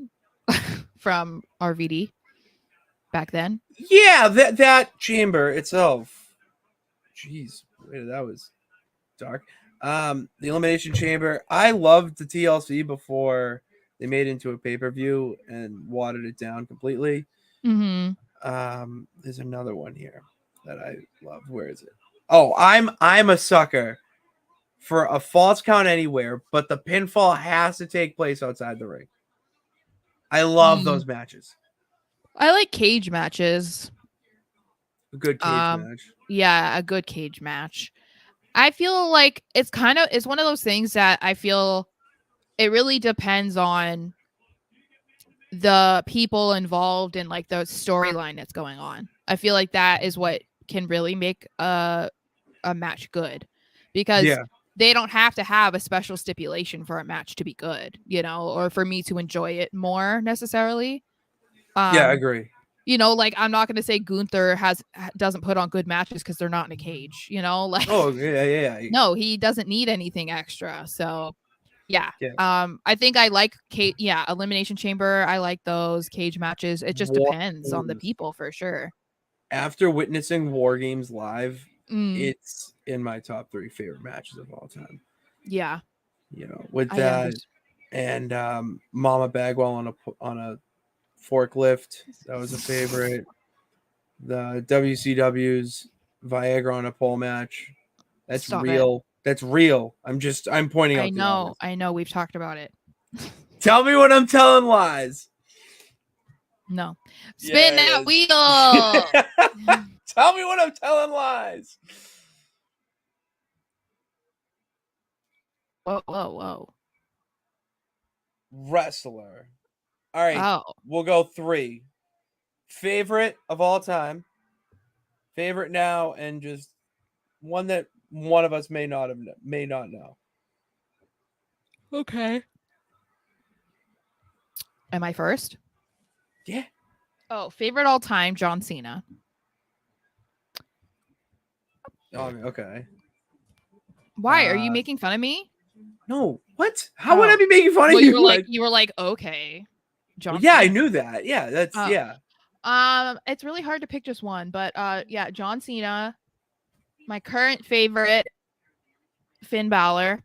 from RVD back then? Yeah, that chamber itself. Jeez, that was dark. The Elimination Chamber. I loved the TLC before they made it into a pay-per-view and watered it down completely. Mm-hmm. There's another one here that I love. Where is it? Oh, I'm a sucker for a false count anywhere, but the pinfall has to take place outside the ring. I love those matches. I like cage matches. A good cage match. Yeah, a good cage match. I feel like it's one of those things that I feel it really depends on the people involved and like the storyline that's going on. I feel like that is what can really make a match good, because they don't have to have a special stipulation for a match to be good, or for me to enjoy it more necessarily. Yeah, I agree. Like I'm not going to say Gunther doesn't put on good matches because they're not in a cage, like Oh yeah. No, he doesn't need anything extra. So yeah. I think I like Elimination Chamber. I like those cage matches. It just depends on the people for sure. After witnessing War Games live, it's in my top 3 favorite matches of all time. Yeah. With that and Mama Bagwell on a forklift, that was a favorite. The WCW's Viagra on a pole match. That's real. That's real. I'm pointing out. I know. We've talked about it. Tell me when I'm telling lies. No. Spin that wheel. Tell me when I'm telling lies. Whoa. Wrestler. All right. Oh. We'll go 3. Favorite of all time. Favorite now, and just one that one of us may not know. Okay. Am I first? Yeah. Oh, favorite all time, John Cena. Oh, okay. Why are you making fun of me? No. What? How would I be making fun of you? You were like, okay, John. Well, yeah, Cena. I knew that. Yeah, that's yeah. It's really hard to pick just one, but yeah, John Cena. My current favorite, Finn Balor.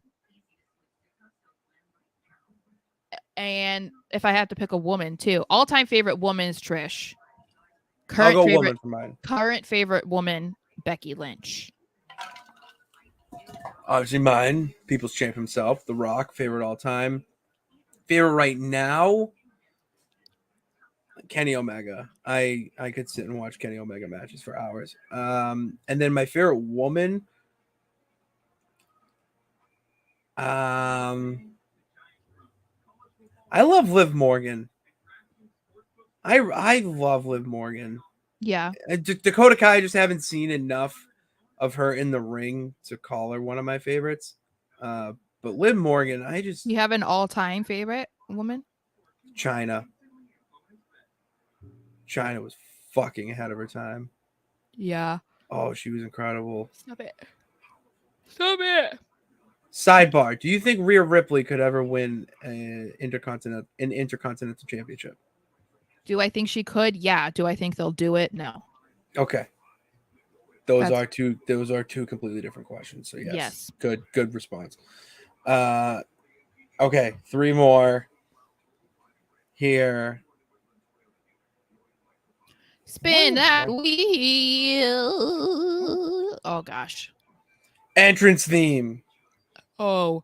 And if I have to pick a woman too, all-time favorite woman is Trish. I'll go woman for mine. Current favorite woman, Becky Lynch. Obviously mine, People's Champ himself, The Rock, favorite all time. Favorite right now, Kenny Omega. I could sit and watch Kenny Omega matches for hours. And then my favorite woman, I love Liv Morgan. I love Liv Morgan. Yeah. Dakota Kai, I just haven't seen enough of her in the ring to call her one of my favorites. But Liv Morgan, You have an all-time favorite woman? China. China was fucking ahead of her time. Yeah. Oh, she was incredible. Stop it. Sidebar: do you think Rhea Ripley could ever win an intercontinental championship? Do I think she could? Yeah. Do I think they'll do it? No. Okay. Those are two completely different questions. So yes. Good response. Okay, 3 more here. Spin that wheel. Oh gosh. Entrance theme. Oh.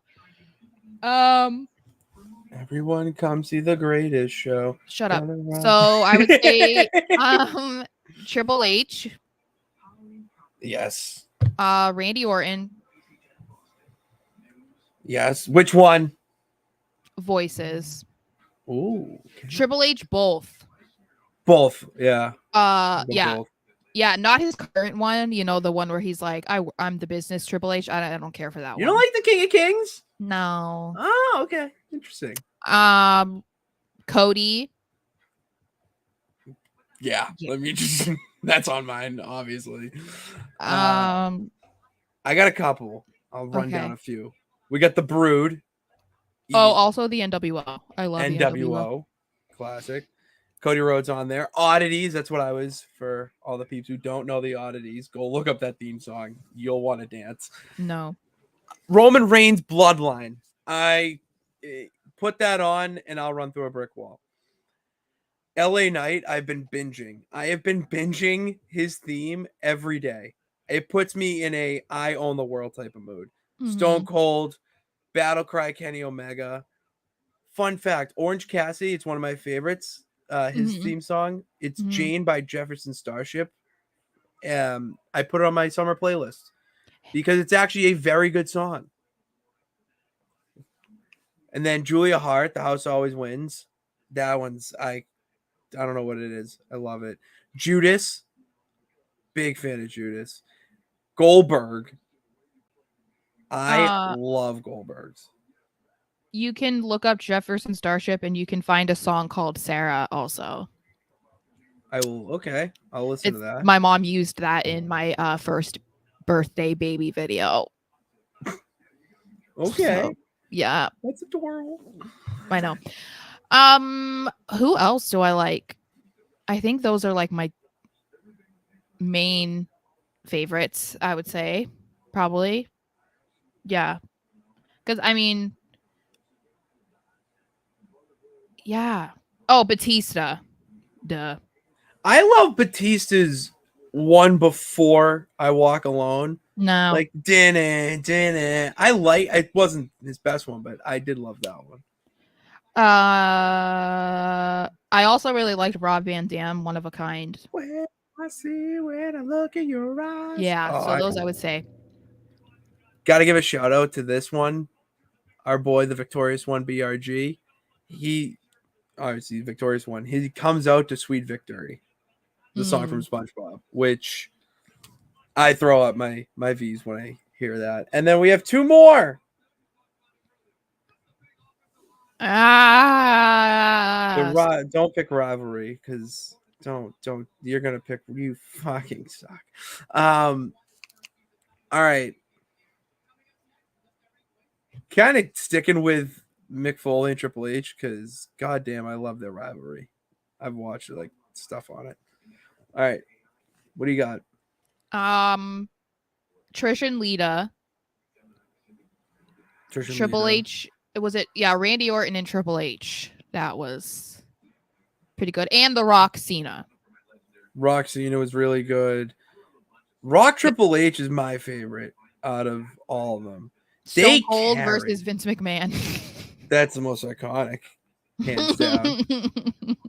Everyone come see the greatest show. Shut up. So I would say Triple H. Yes. Randy Orton, Yes. Which one? voices. Ooh. Triple H, both. Both. Yeah. Yeah. Both. Yeah, not his current one. You know, the one where he's like, I'm the business Triple H. I don't care for that You one. don't like the King of Kings? No. Oh, okay. Interesting. Cody. Yeah. Yeah. Let me just. That's on mine, obviously. Um. I got a couple. I'll run down Okay. a few. We got the Brood. Oh, also the NWO. I love the NWO. NWO. Classic. Cody Rhodes on there. Oddities. That's what I was for all the peeps who don't know the oddities. Go look up that theme song. You'll want to dance. No. Roman Reigns Bloodline. I put that on and I'll run through a brick wall. LA Knight, I've been binging. I have been binging his theme every day. It puts me in a I own the world type of mood. Stone Cold, Battle Cry Kenny Omega. Fun fact, Orange Cassidy, it's one of my favorites. His theme song. It's Jane by Jefferson Starship. I put it on my summer playlist because it's actually a very good song. And then Julia Hart, The House Always Wins. That one's I don't know what it is. I love it. Judas, big fan of Judas. Goldberg. I love Goldberg's. You can look up Jefferson Starship and you can find a song called Sara also. I will. Okay, I'll listen to that. My mom used that in my first birthday baby video. Okay. So, yeah. That's adorable. I know. Who else do I like? I think those are like my main favorites, I would say. Probably. Yeah. Because I mean, yeah. Oh, Batista. Duh. I love Batista's one before I Walk Alone. No. Like dinner. I like it wasn't his best one, but I did love that one. I also really liked Rob Van Dam, One of a Kind. When I see when I look in your eyes. Yeah, so those I would say. Gotta give a shout out to this one. Our boy, the Victorious One, BRG. He obviously Victorious One. He comes out to Sweet Victory, the song from SpongeBob, which I throw up my V's when I hear that. And then we have two more. Don't pick Rivalry because don't you're gonna pick you fucking suck. All right. Kind of sticking with Mick Foley and Triple H because goddamn, I love their rivalry. I've watched like stuff on it. All right, what do you got? Trish and Lita. Triple H. Was it? Yeah, Randy Orton and Triple H. That was pretty good. And The Rock Cena. Rock Cena was really good. Rock Triple H is my favorite out of all of them. Stone Cold versus Vince McMahon. That's the most iconic, hands down.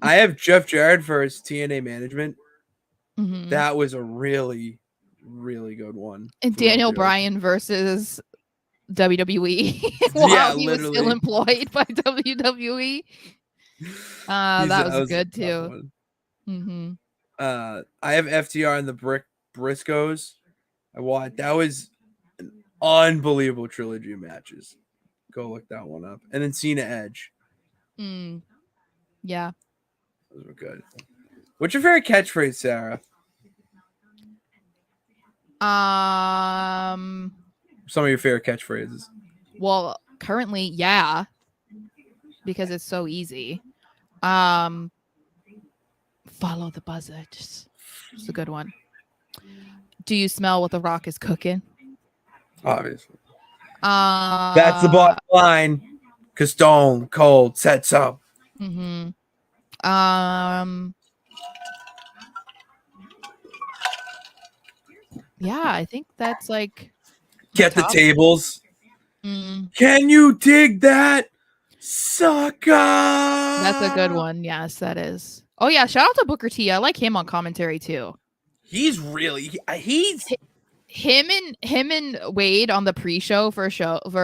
I have Jeff Jarrett versus TNA Management. That was a really, really good one. And Daniel Bryan versus WWE while he was still employed by WWE. That was good too. I have FTR and the Briscoes. That was an unbelievable trilogy of matches. Go look that one up. And then Cena Edge. Yeah. Those were good. What's your favorite catchphrase, Sarah? Some of your favorite catchphrases. Well, currently, yeah. Because it's so easy. Follow the buzzer. It's a good one. Do you smell what The Rock is cooking? Obviously. That's the bottom line. Because Stone Cold said so. Yeah, I think that's like get the tables. Can you dig that, sucker? That's a good one. Yes, that is. Oh yeah, shout out to Booker T. I like him on commentary too. He's really him and Wade on the pre-show for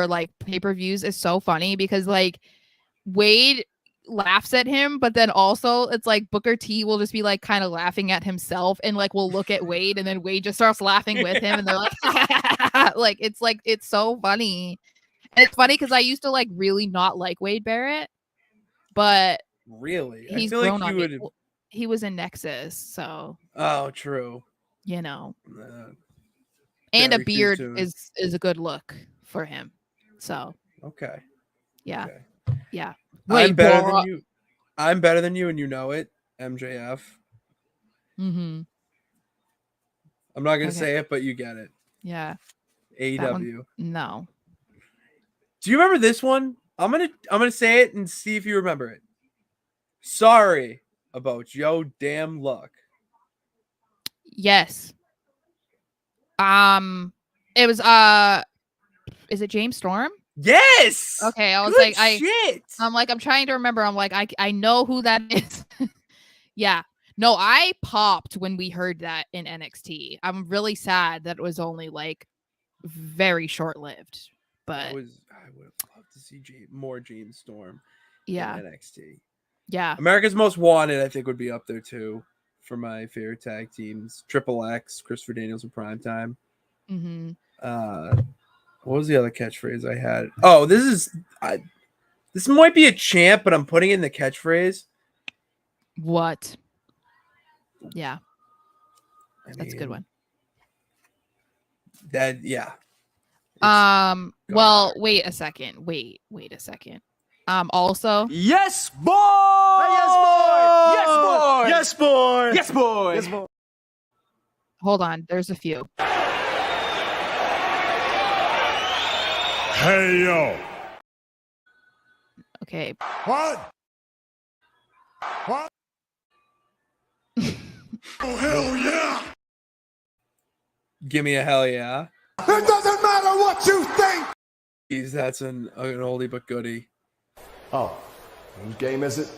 like pay-per-views is so funny because like Wade laughs at him, but then also it's like Booker T will just be like kind of laughing at himself and like will look at Wade and then Wade just starts laughing with him and they're like it's so funny. And it's funny because I used to like really not like Wade Barrett, but Really? I he's feel grown like on you me. would. He was in Nexus, so Oh, true. you know. Uh, And a very beard soon. is a good look for him. So Okay. yeah. Okay. Yeah. I'm better than you. I'm better than you, and you know it. MJF. Mm-hmm. I'm not gonna Okay. say it, but you get it. Yeah. AEW. No. Do you remember this one? I'm gonna say it and see if you remember it. Sorry about your damn luck. Yes. It was is it James Storm? Yes. Okay, I was Good like shit. I'm trying to remember. I'm like I know who that is. Yeah. No, I popped when we heard that in NXT. I'm really sad that it was only like very short-lived. But I would have loved to see more James Storm yeah. in NXT. Yeah. America's Most Wanted, I think, would be up there too for my favorite tag teams. Triple X, Christopher Daniels in Primetime. Mm-hmm. What was the other catchphrase I had? Oh, this might be a champ, but I'm putting in the catchphrase. What? Yeah. That's a good one. Well, wait a second. Wait a second. Also. Yes, boy! Yes, boy! Yes, boy! Yes, boy! Yes, boy! Yes, boy! Hold on. There's a few. Hey, yo. Okay. What? What? Oh, hell yeah. Give me a hell yeah. It doesn't matter what you think. Jeez, that's an oldie but goodie. Oh, whose game is it?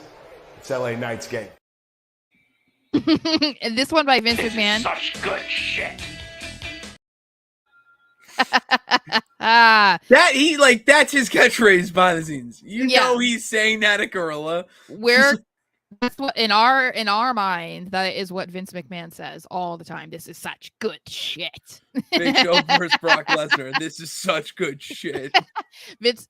It's LA Knight's game. And this one by Vince McMahon. Such good shit. That's his catchphrase behind the scenes. You know he's saying that at Gorilla. That's what in our mind, that is what Vince McMahon says all the time. This is such good shit. Big Show versus Brock Lesnar. This is such good shit. Vince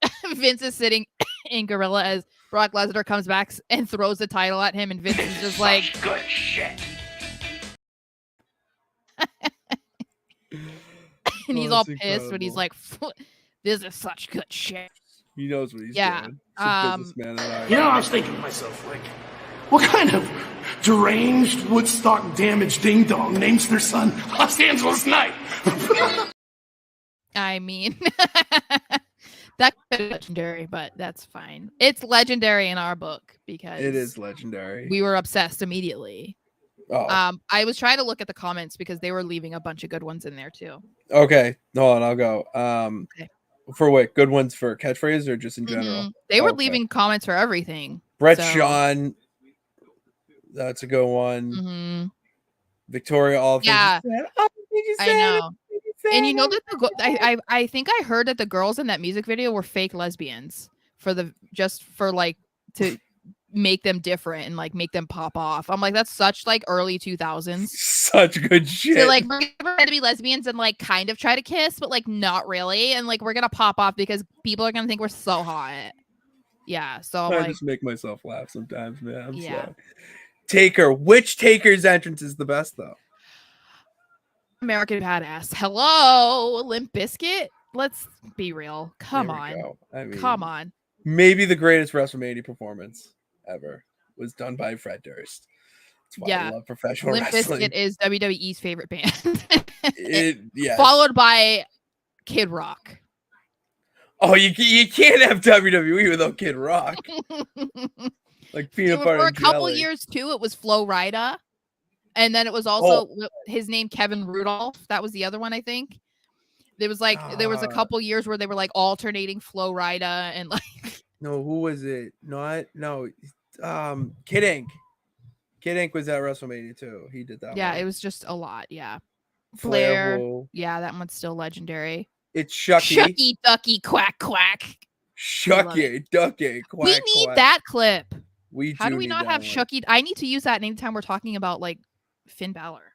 is sitting in Gorilla as Brock Lesnar comes back and throws the title at him, and Vince is just like good shit. And he's all pissed when he's like, "This is such good shit." He knows what he's doing. He's a businessman at heart. You know, I was thinking to myself, like, what kind of deranged Woodstock damaged ding dong names their son Los Angeles Knight? I mean, that could be legendary, but that's fine. It's legendary in our book because it is legendary. We were obsessed immediately. Oh. I was trying to look at the comments because they were leaving a bunch of good ones in there too. Okay, hold on, I'll go. Okay. For what? Good ones for catchphrase or just in general? Mm-hmm. They were leaving comments for everything. Brett Sean, that's a good one. Mm-hmm. Victoria, all yeah, I know. And you know that I think I heard that the girls in that music video were fake lesbians to make them different and like make them pop off. I'm like, that's such like early 2000s. Such good shit. So like we're going to be lesbians and like kind of try to kiss, but like not really. And like we're gonna pop off because people are gonna think we're so hot. Yeah. So I like, just make myself laugh sometimes, man. I'm yeah. sorry. Taker. Which Taker's entrance is the best though? American Badass. Hello, Limp Bizkit. Let's be real. Come on. Come on. Maybe the greatest WrestleMania performance ever was done by Fred Durst. That's why I love professional Limp wrestling. Bizkit is WWE's favorite band. Yes. Followed by Kid Rock. Oh, you can't have WWE without Kid Rock. Like peanut butter for a and couple jelly. years too, it was Flo Rida. And then it was also his name, Kevin Rudolph. That was the other one, I think. There was a couple years where they were like alternating Flo Rida and like. No, who was it? Kid Ink. Kid Ink was at WrestleMania too. He did that. Yeah, one. it was just a lot. Yeah. Flair. Woo. Yeah, that one's still legendary. It's Shucky. Shucky ducky quack quack. Shucky ducky quack We need quack. that clip. We How do we need not that have one. Shucky? I need to use that anytime we're talking about like Finn Balor.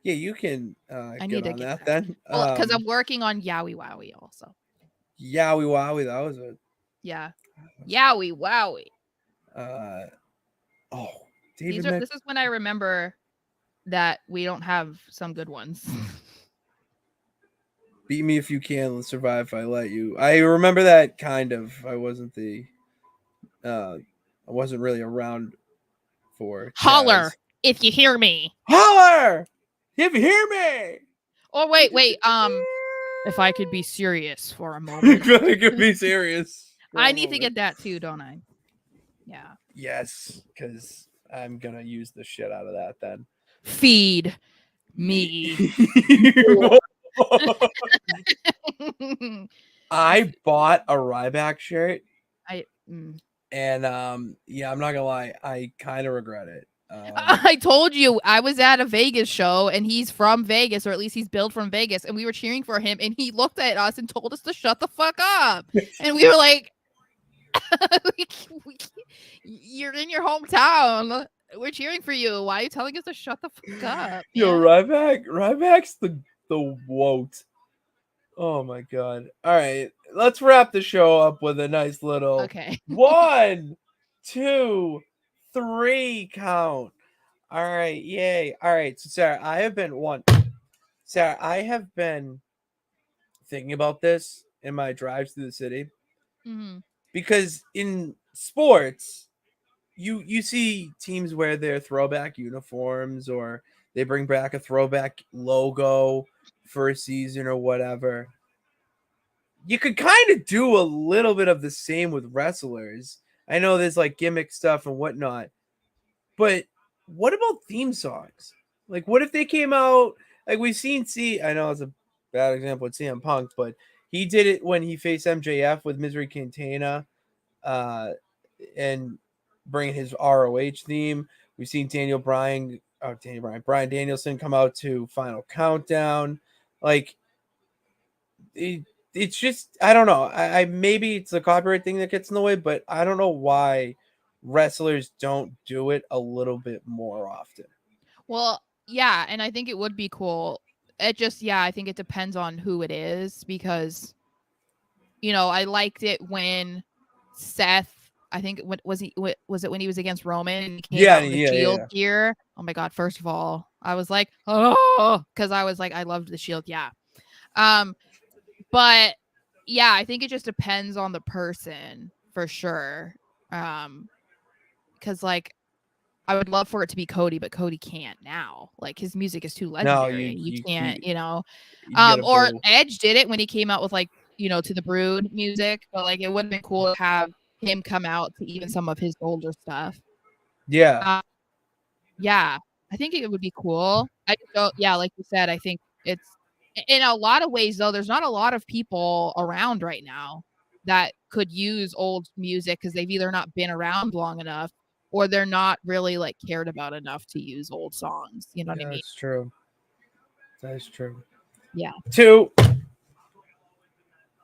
Yeah, you can I get need to on get that then. Well, because I'm working on Yowie Wowie also. Yowie Wowie, that was a Yeah. Yowie Wowie. David This is when I remember that we don't have some good ones. Beat Me If You Can, Let's Survive If I Let You. I remember that kind of. I wasn't really around for Holler Chaz. if you hear me. Holler if you hear me. Oh wait. If I could be serious for a moment. I could be serious. I need to get that too, don't I? Yeah. Yes, because I'm gonna use the shit out of that then. Feed me. I bought a Ryback shirt. Mm. And yeah, I'm not gonna lie, I kind of regret it. I told you I was at a Vegas show and he's from Vegas, or at least he's built from Vegas, and we were cheering for him and he looked at us and told us to shut the fuck up. And we were like, you're in your hometown. We're cheering for you. Why are you telling us to shut the fuck up? Yo, Ryback's the woat. Oh my god. All right, let's wrap the show up with a nice little 1, 2, 3 count. All right, yay. All right, so Sarah, I have been thinking about this in my drives through the city. Mm-hmm. Because in sports, you see teams wear their throwback uniforms, or they bring back a throwback logo for a season or whatever. You could kind of do a little bit of the same with wrestlers. I know there's like gimmick stuff and whatnot, but what about theme songs? Like, what if they came out like we've seen? I know it's a bad example with CM Punk, but he did it when he faced MJF with Misery Quintana, and bring his ROH theme. We've seen Brian Danielson come out to Final Countdown. Like, it's just, I don't know. I maybe it's a copyright thing that gets in the way, but I don't know why wrestlers don't do it a little bit more often. Well, yeah, and I think it would be cool. I think it depends on who it is, because I liked it when Seth, I think was it when he was against Roman and he came out in the Shield gear? Oh my god, first of all, I was like, oh, because I was like, I loved the Shield, yeah. But yeah, I think it just depends on the person for sure. Because like I would love for it to be Cody, but Cody can't now. Like, his music is too legendary. No, you can't, or Edge did it when he came out with like, To the Brood music, but like it would have been cool to have him come out to even some of his older stuff. Yeah. Yeah, I think it would be cool. I just don't, like you said, I think it's in a lot of ways though, there's not a lot of people around right now that could use old music because they've either not been around long enough or they're not really like cared about enough to use old songs. You know what I mean? That's true. That's true. Yeah. 2.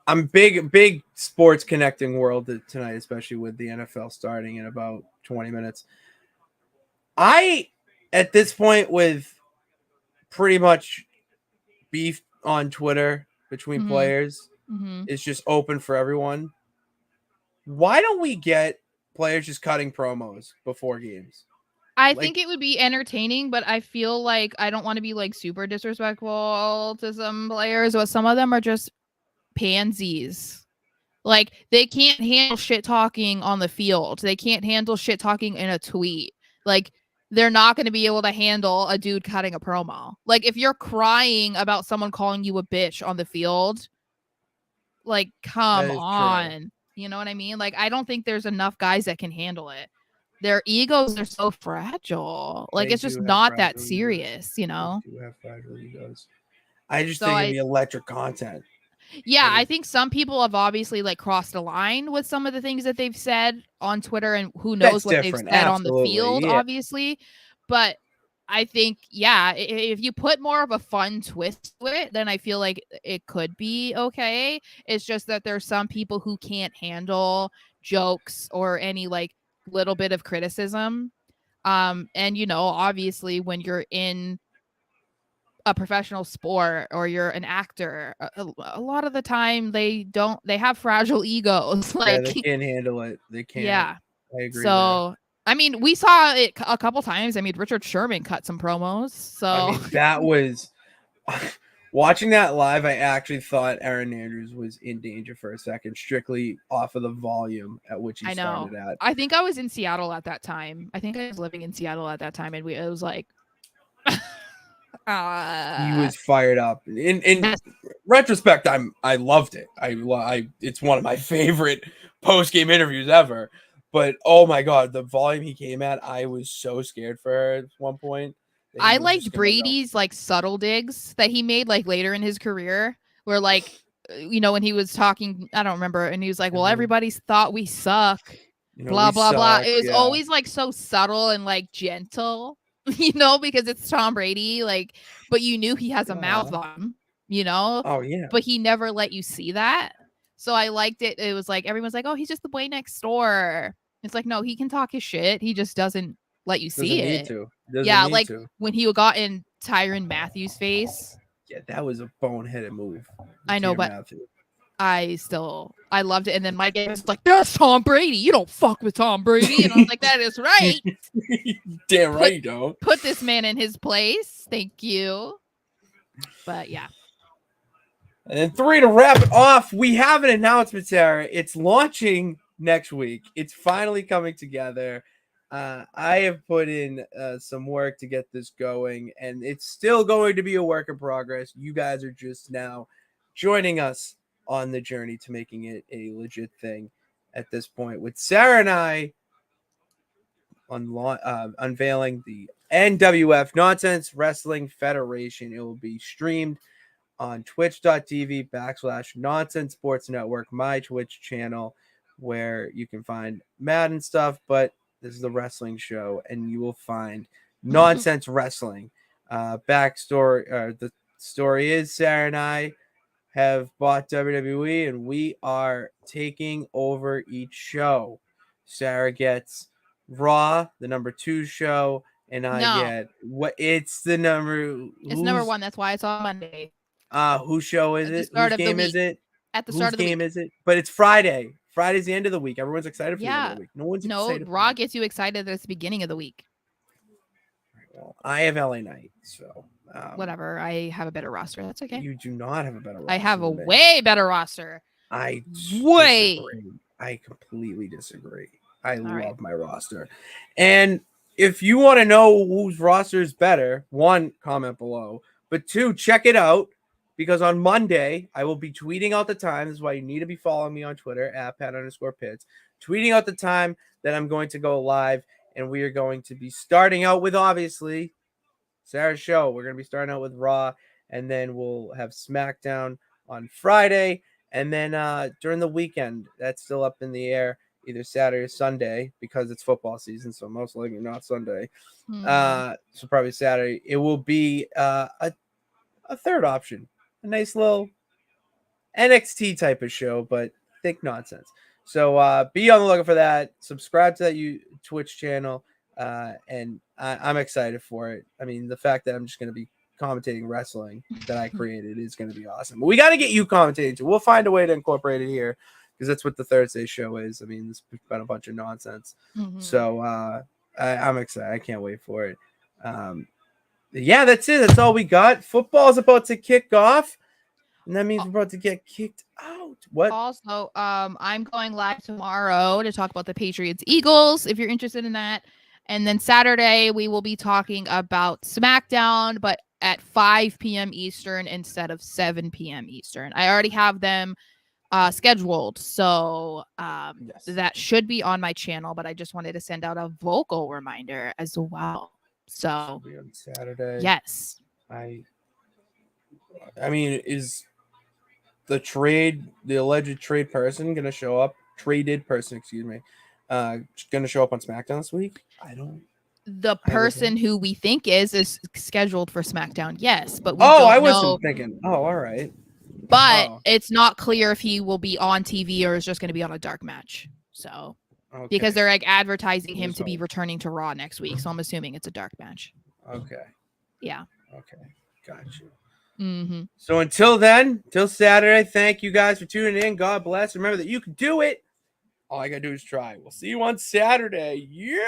I'm big sports connecting world tonight, especially with the NFL starting in about 20 minutes. At this point, with pretty much beef on Twitter between players, it's just open for everyone. Why don't we get players just cutting promos before games? I think it would be entertaining, but I feel like I don't want to be like super disrespectful to some players, but some of them are just pansies. Like, they can't handle shit talking on the field. They can't handle shit talking in a tweet. Like, they're not going to be able to handle a dude cutting a promo. Like, if you're crying about someone calling you a bitch on the field, like, come on. True. You know what I mean? Like, I don't think there's enough guys that can handle it. Their egos are so fragile. Like, it's just not that serious, They do have fragile egos. I just think it'd be electric content. Yeah, I think some people have obviously like crossed a line with some of the things that they've said on Twitter, and who knows what they've said on the field, obviously. But I think, yeah, if you put more of a fun twist to it, then I feel like it could be okay. It's just that there's some people who can't handle jokes or any like little bit of criticism. And obviously when you're in a professional sport or you're an actor, a lot of the time they have fragile egos. Yeah, they Like, can't handle it. They can't. yeah. I agree there. So, I mean, we saw it a couple times. I mean, Richard Sherman cut some promos. So, I mean, that was watching that live. I actually thought Aaron Andrews was in danger for a second, strictly off of the volume at which he I know. started at. I think I was in Seattle at that time. I think I was living in Seattle at that time, and it was like, He was fired up. In retrospect, I loved it. It's one of my favorite post game interviews ever. But oh my god, the volume he came at, I was so scared for her at one point. I liked Brady's like subtle digs that he made like later in his career, where like when he was talking, I don't remember, and he was like, "Well, everybody's thought we suck." Blah blah blah. It was always like so subtle and like gentle, because it's Tom Brady, like, but you knew he has a mouth on him, Oh yeah. but he never let you see that. So I liked it. It was like everyone's like, "Oh, he's just the boy next door." It's like, no, he can talk his shit. He just doesn't let you see it. Yeah, like when he got in Tyrann Matthews' face. Yeah, that was a boneheaded move. I know, but I loved it. And then Mike Evans was like, "That's Tom Brady. You don't fuck with Tom Brady." And I was like, "That is right." Damn right, you don't. Put this man in his place. Thank you. But yeah. And then 3 to wrap it off. We have an announcement, Sarah. It's launching next week. It's finally coming together. I have put in some work to get this going, and it's still going to be a work in progress. You guys are just now joining us on the journey to making it a legit thing at this point, with Sarah and I unveiling the NWF Nonsense Wrestling Federation. It will be streamed on twitch.tv/Nonsense Sports Network, my Twitch channel, where you can find Madden stuff, but this is the wrestling show, and you will find nonsense wrestling. Backstory, the story is Sarah and I have bought WWE, and we are taking over each show. Sarah gets Raw, the number 2 show, and I get it's the number. It's number 1. That's why it's on Monday. Whose show is it? Whose game is it? At the start of the week. Is it? But it's Friday. Friday's the end of the week. Everyone's excited for the end of the week. No one's excited. Raw gets you excited at the beginning of the week. Well, I have LA Knight, so whatever. I have a better roster. That's okay. You do not have a better roster. I have a way better roster. I completely disagree. I love my roster. And if you want to know whose roster is better, 1, comment below. But 2, check it out. Because on Monday, I will be tweeting out the time. This is why you need to be following me on Twitter at @Pat_Pitts. Tweeting out the time that I'm going to go live. And we are going to be starting out with, obviously, Sarah's show. We're going to be starting out with Raw. And then we'll have SmackDown on Friday. And then during the weekend, that's still up in the air, either Saturday or Sunday, because it's football season. So most likely not Sunday. So probably Saturday. It will be a third option. A nice little NXT type of show, but thick nonsense. So be on the lookout for that. Subscribe to that Twitch channel, and I'm excited for it. I mean, the fact that I'm just going to be commentating wrestling that I created is going to be awesome. But we got to get you commentating too. We'll find a way to incorporate it here because that's what the Thursday show is. I mean, it's been a bunch of nonsense. So I'm excited. I can't wait for it. Yeah, that's it. That's all we got. Football's about to kick off, and that means we're about to get kicked out. What? Also, I'm going live tomorrow to talk about the Patriots Eagles, if you're interested in that. And then Saturday, we will be talking about SmackDown, but at 5 p.m. Eastern instead of 7 p.m. Eastern. I already have them scheduled, so that should be on my channel, but I just wanted to send out a vocal reminder as well. So on Saturday. Yes. I mean, is the alleged trade person gonna show up? Traded person, excuse me. Gonna show up on SmackDown this week? I don't the person who we think is scheduled for SmackDown. Yes, but we Oh, don't I know. wasn't thinking. Oh, all right. But Oh. it's not clear if he will be on TV or is just going to be on a dark match. So Okay. because they're like advertising him There's to be hope. returning to Raw next week, so I'm assuming it's a dark match. Okay. Yeah. Okay. Got you. Mm-hmm. So until then, till Saturday, thank you guys for tuning in. God bless. Remember that you can do it. All I gotta do is try. We'll see you on Saturday. Yeah.